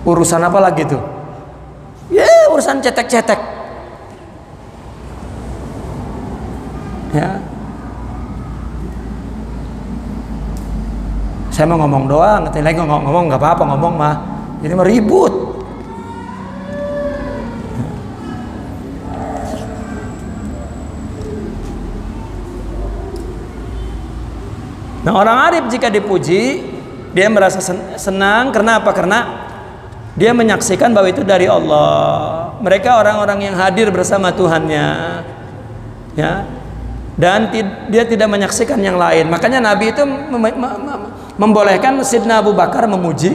[SPEAKER 1] Urusan apa lagi tuh? Ya, urusan cetek-cetek. Ya. Saya mau ngomong doang, nanti lagi ngomong nggak apa-apa, ngomong mah. Ini mah ribut. Nah, orang arif jika dipuji, dia merasa senang. Karena apa? Karena dia menyaksikan bahwa itu dari Allah. Mereka orang-orang yang hadir bersama Tuhannya, ya. Dan dia tidak menyaksikan yang lain. Makanya Nabi itu membolehkan Sidna Abu Bakar memuji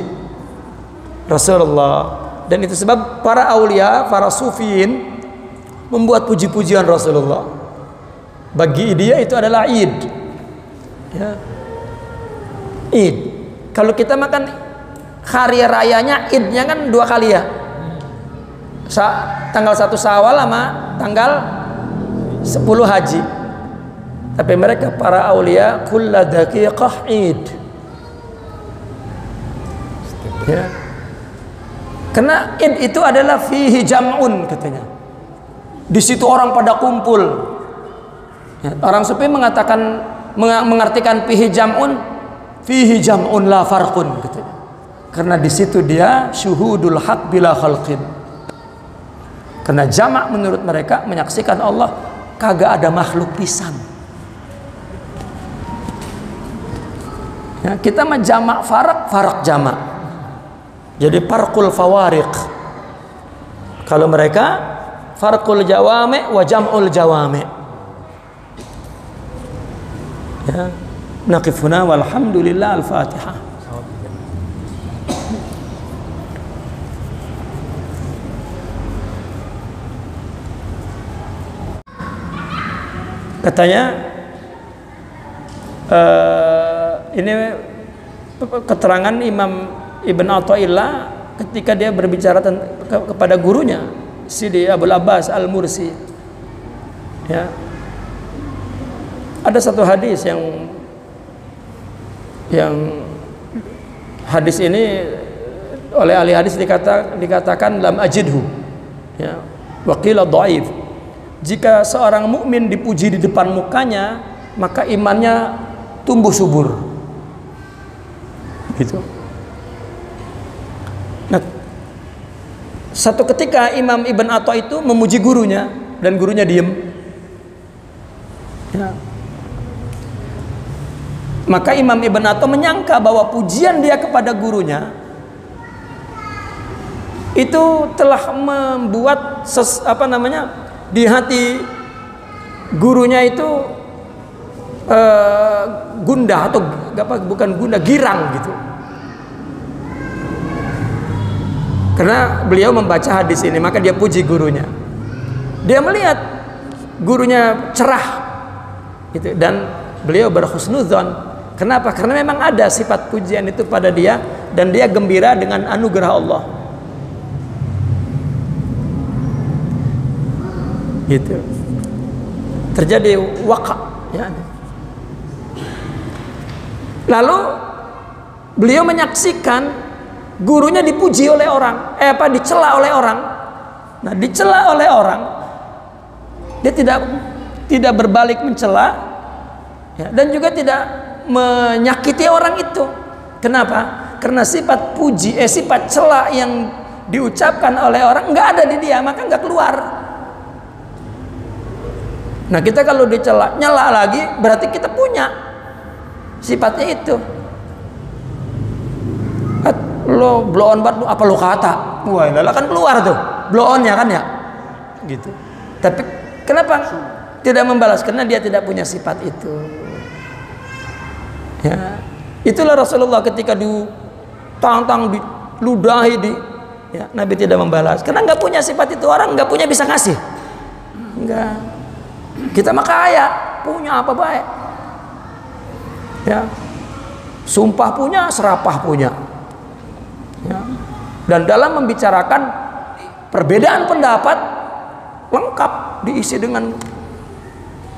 [SPEAKER 1] Rasulullah. Dan itu sebab para aulia, para sufiin membuat puji-pujian Rasulullah. Bagi dia itu adalah id, ya. Id. Kalau kita makan hari rayanya, idnya kan 2 kali ya. Tanggal 1 Syawal sama tanggal 10 Haji. Tapi mereka para aulia kulla daqiqah id. Ya. Karena id itu adalah fihi jam'un katanya. Di situ orang pada kumpul. Ya. Orang sufi mengartikan fihi jam'un. Fihi jam'un la farqun katanya. Karena di situ dia syuhudul haq bila khalqin. Karena jamak menurut mereka menyaksikan Allah kagak ada makhluk pisan. Ya, kita mah jamak farak jamak. Jadi farqul fawariq. Kalau mereka farqul jawami wa jam'ul jawami. Ya. Naqifuna walhamdulillah al-Fatihah. Katanya ini keterangan Imam Ibn Athaillah ketika dia berbicara kepada gurunya Sidi Abul Abbas Al-Mursi, ya. Ada satu hadis yang hadis ini oleh ahli hadis dikatakan lam ajidhu, ya, wa qila dhaif. Jika seorang mukmin dipuji di depan mukanya, maka imannya tumbuh subur. Gitu. Nah, satu ketika Imam Ibn Atha itu memuji gurunya dan gurunya diem. Ya. Maka Imam Ibn Atha menyangka bahwa pujian dia kepada gurunya itu telah membuat di hati gurunya itu gundah atau bukan gundah, girang gitu. Karena beliau membaca hadis ini, maka dia puji gurunya. Dia melihat gurunya cerah gitu, dan beliau berhusnudzon. Kenapa? Karena memang ada sifat pujian itu pada dia dan dia gembira dengan anugerah Allah. Gitu. Terjadi waqa, ya. Lalu beliau menyaksikan gurunya dipuji oleh orang, dicela oleh orang. Nah, dicela oleh orang, dia tidak berbalik mencela, ya, dan juga tidak menyakiti orang itu. Kenapa? Karena sifat puji, sifat cela yang diucapkan oleh orang nggak ada di dia, maka nggak keluar. Nah, kita kalau dicela, nyela lagi, berarti kita punya sifatnya itu. Lo blow on banget, apa lo kata? Wah, lala kan keluar tuh, blow onnya kan ya, gitu. Tapi kenapa tidak membalas? Karena dia tidak punya sifat itu. Ya, itulah Rasulullah ketika ditantang, diludahi, Ya, Nabi tidak membalas karena nggak punya sifat itu. Orang nggak punya bisa ngasih. Enggak. Kita mah kaya, punya apa baik. Ya. Sumpah punya, serapah punya. Ya. Dan dalam membicarakan perbedaan pendapat lengkap diisi dengan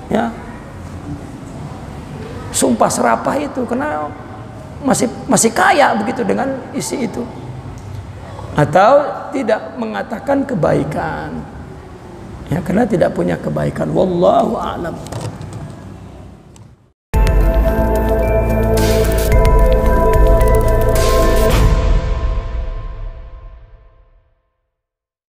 [SPEAKER 1] ya sumpah serapah itu, karena masih kaya begitu dengan isi itu. Atau tidak mengatakan kebaikan ya, karena tidak punya kebaikan. Wallahu a'lam.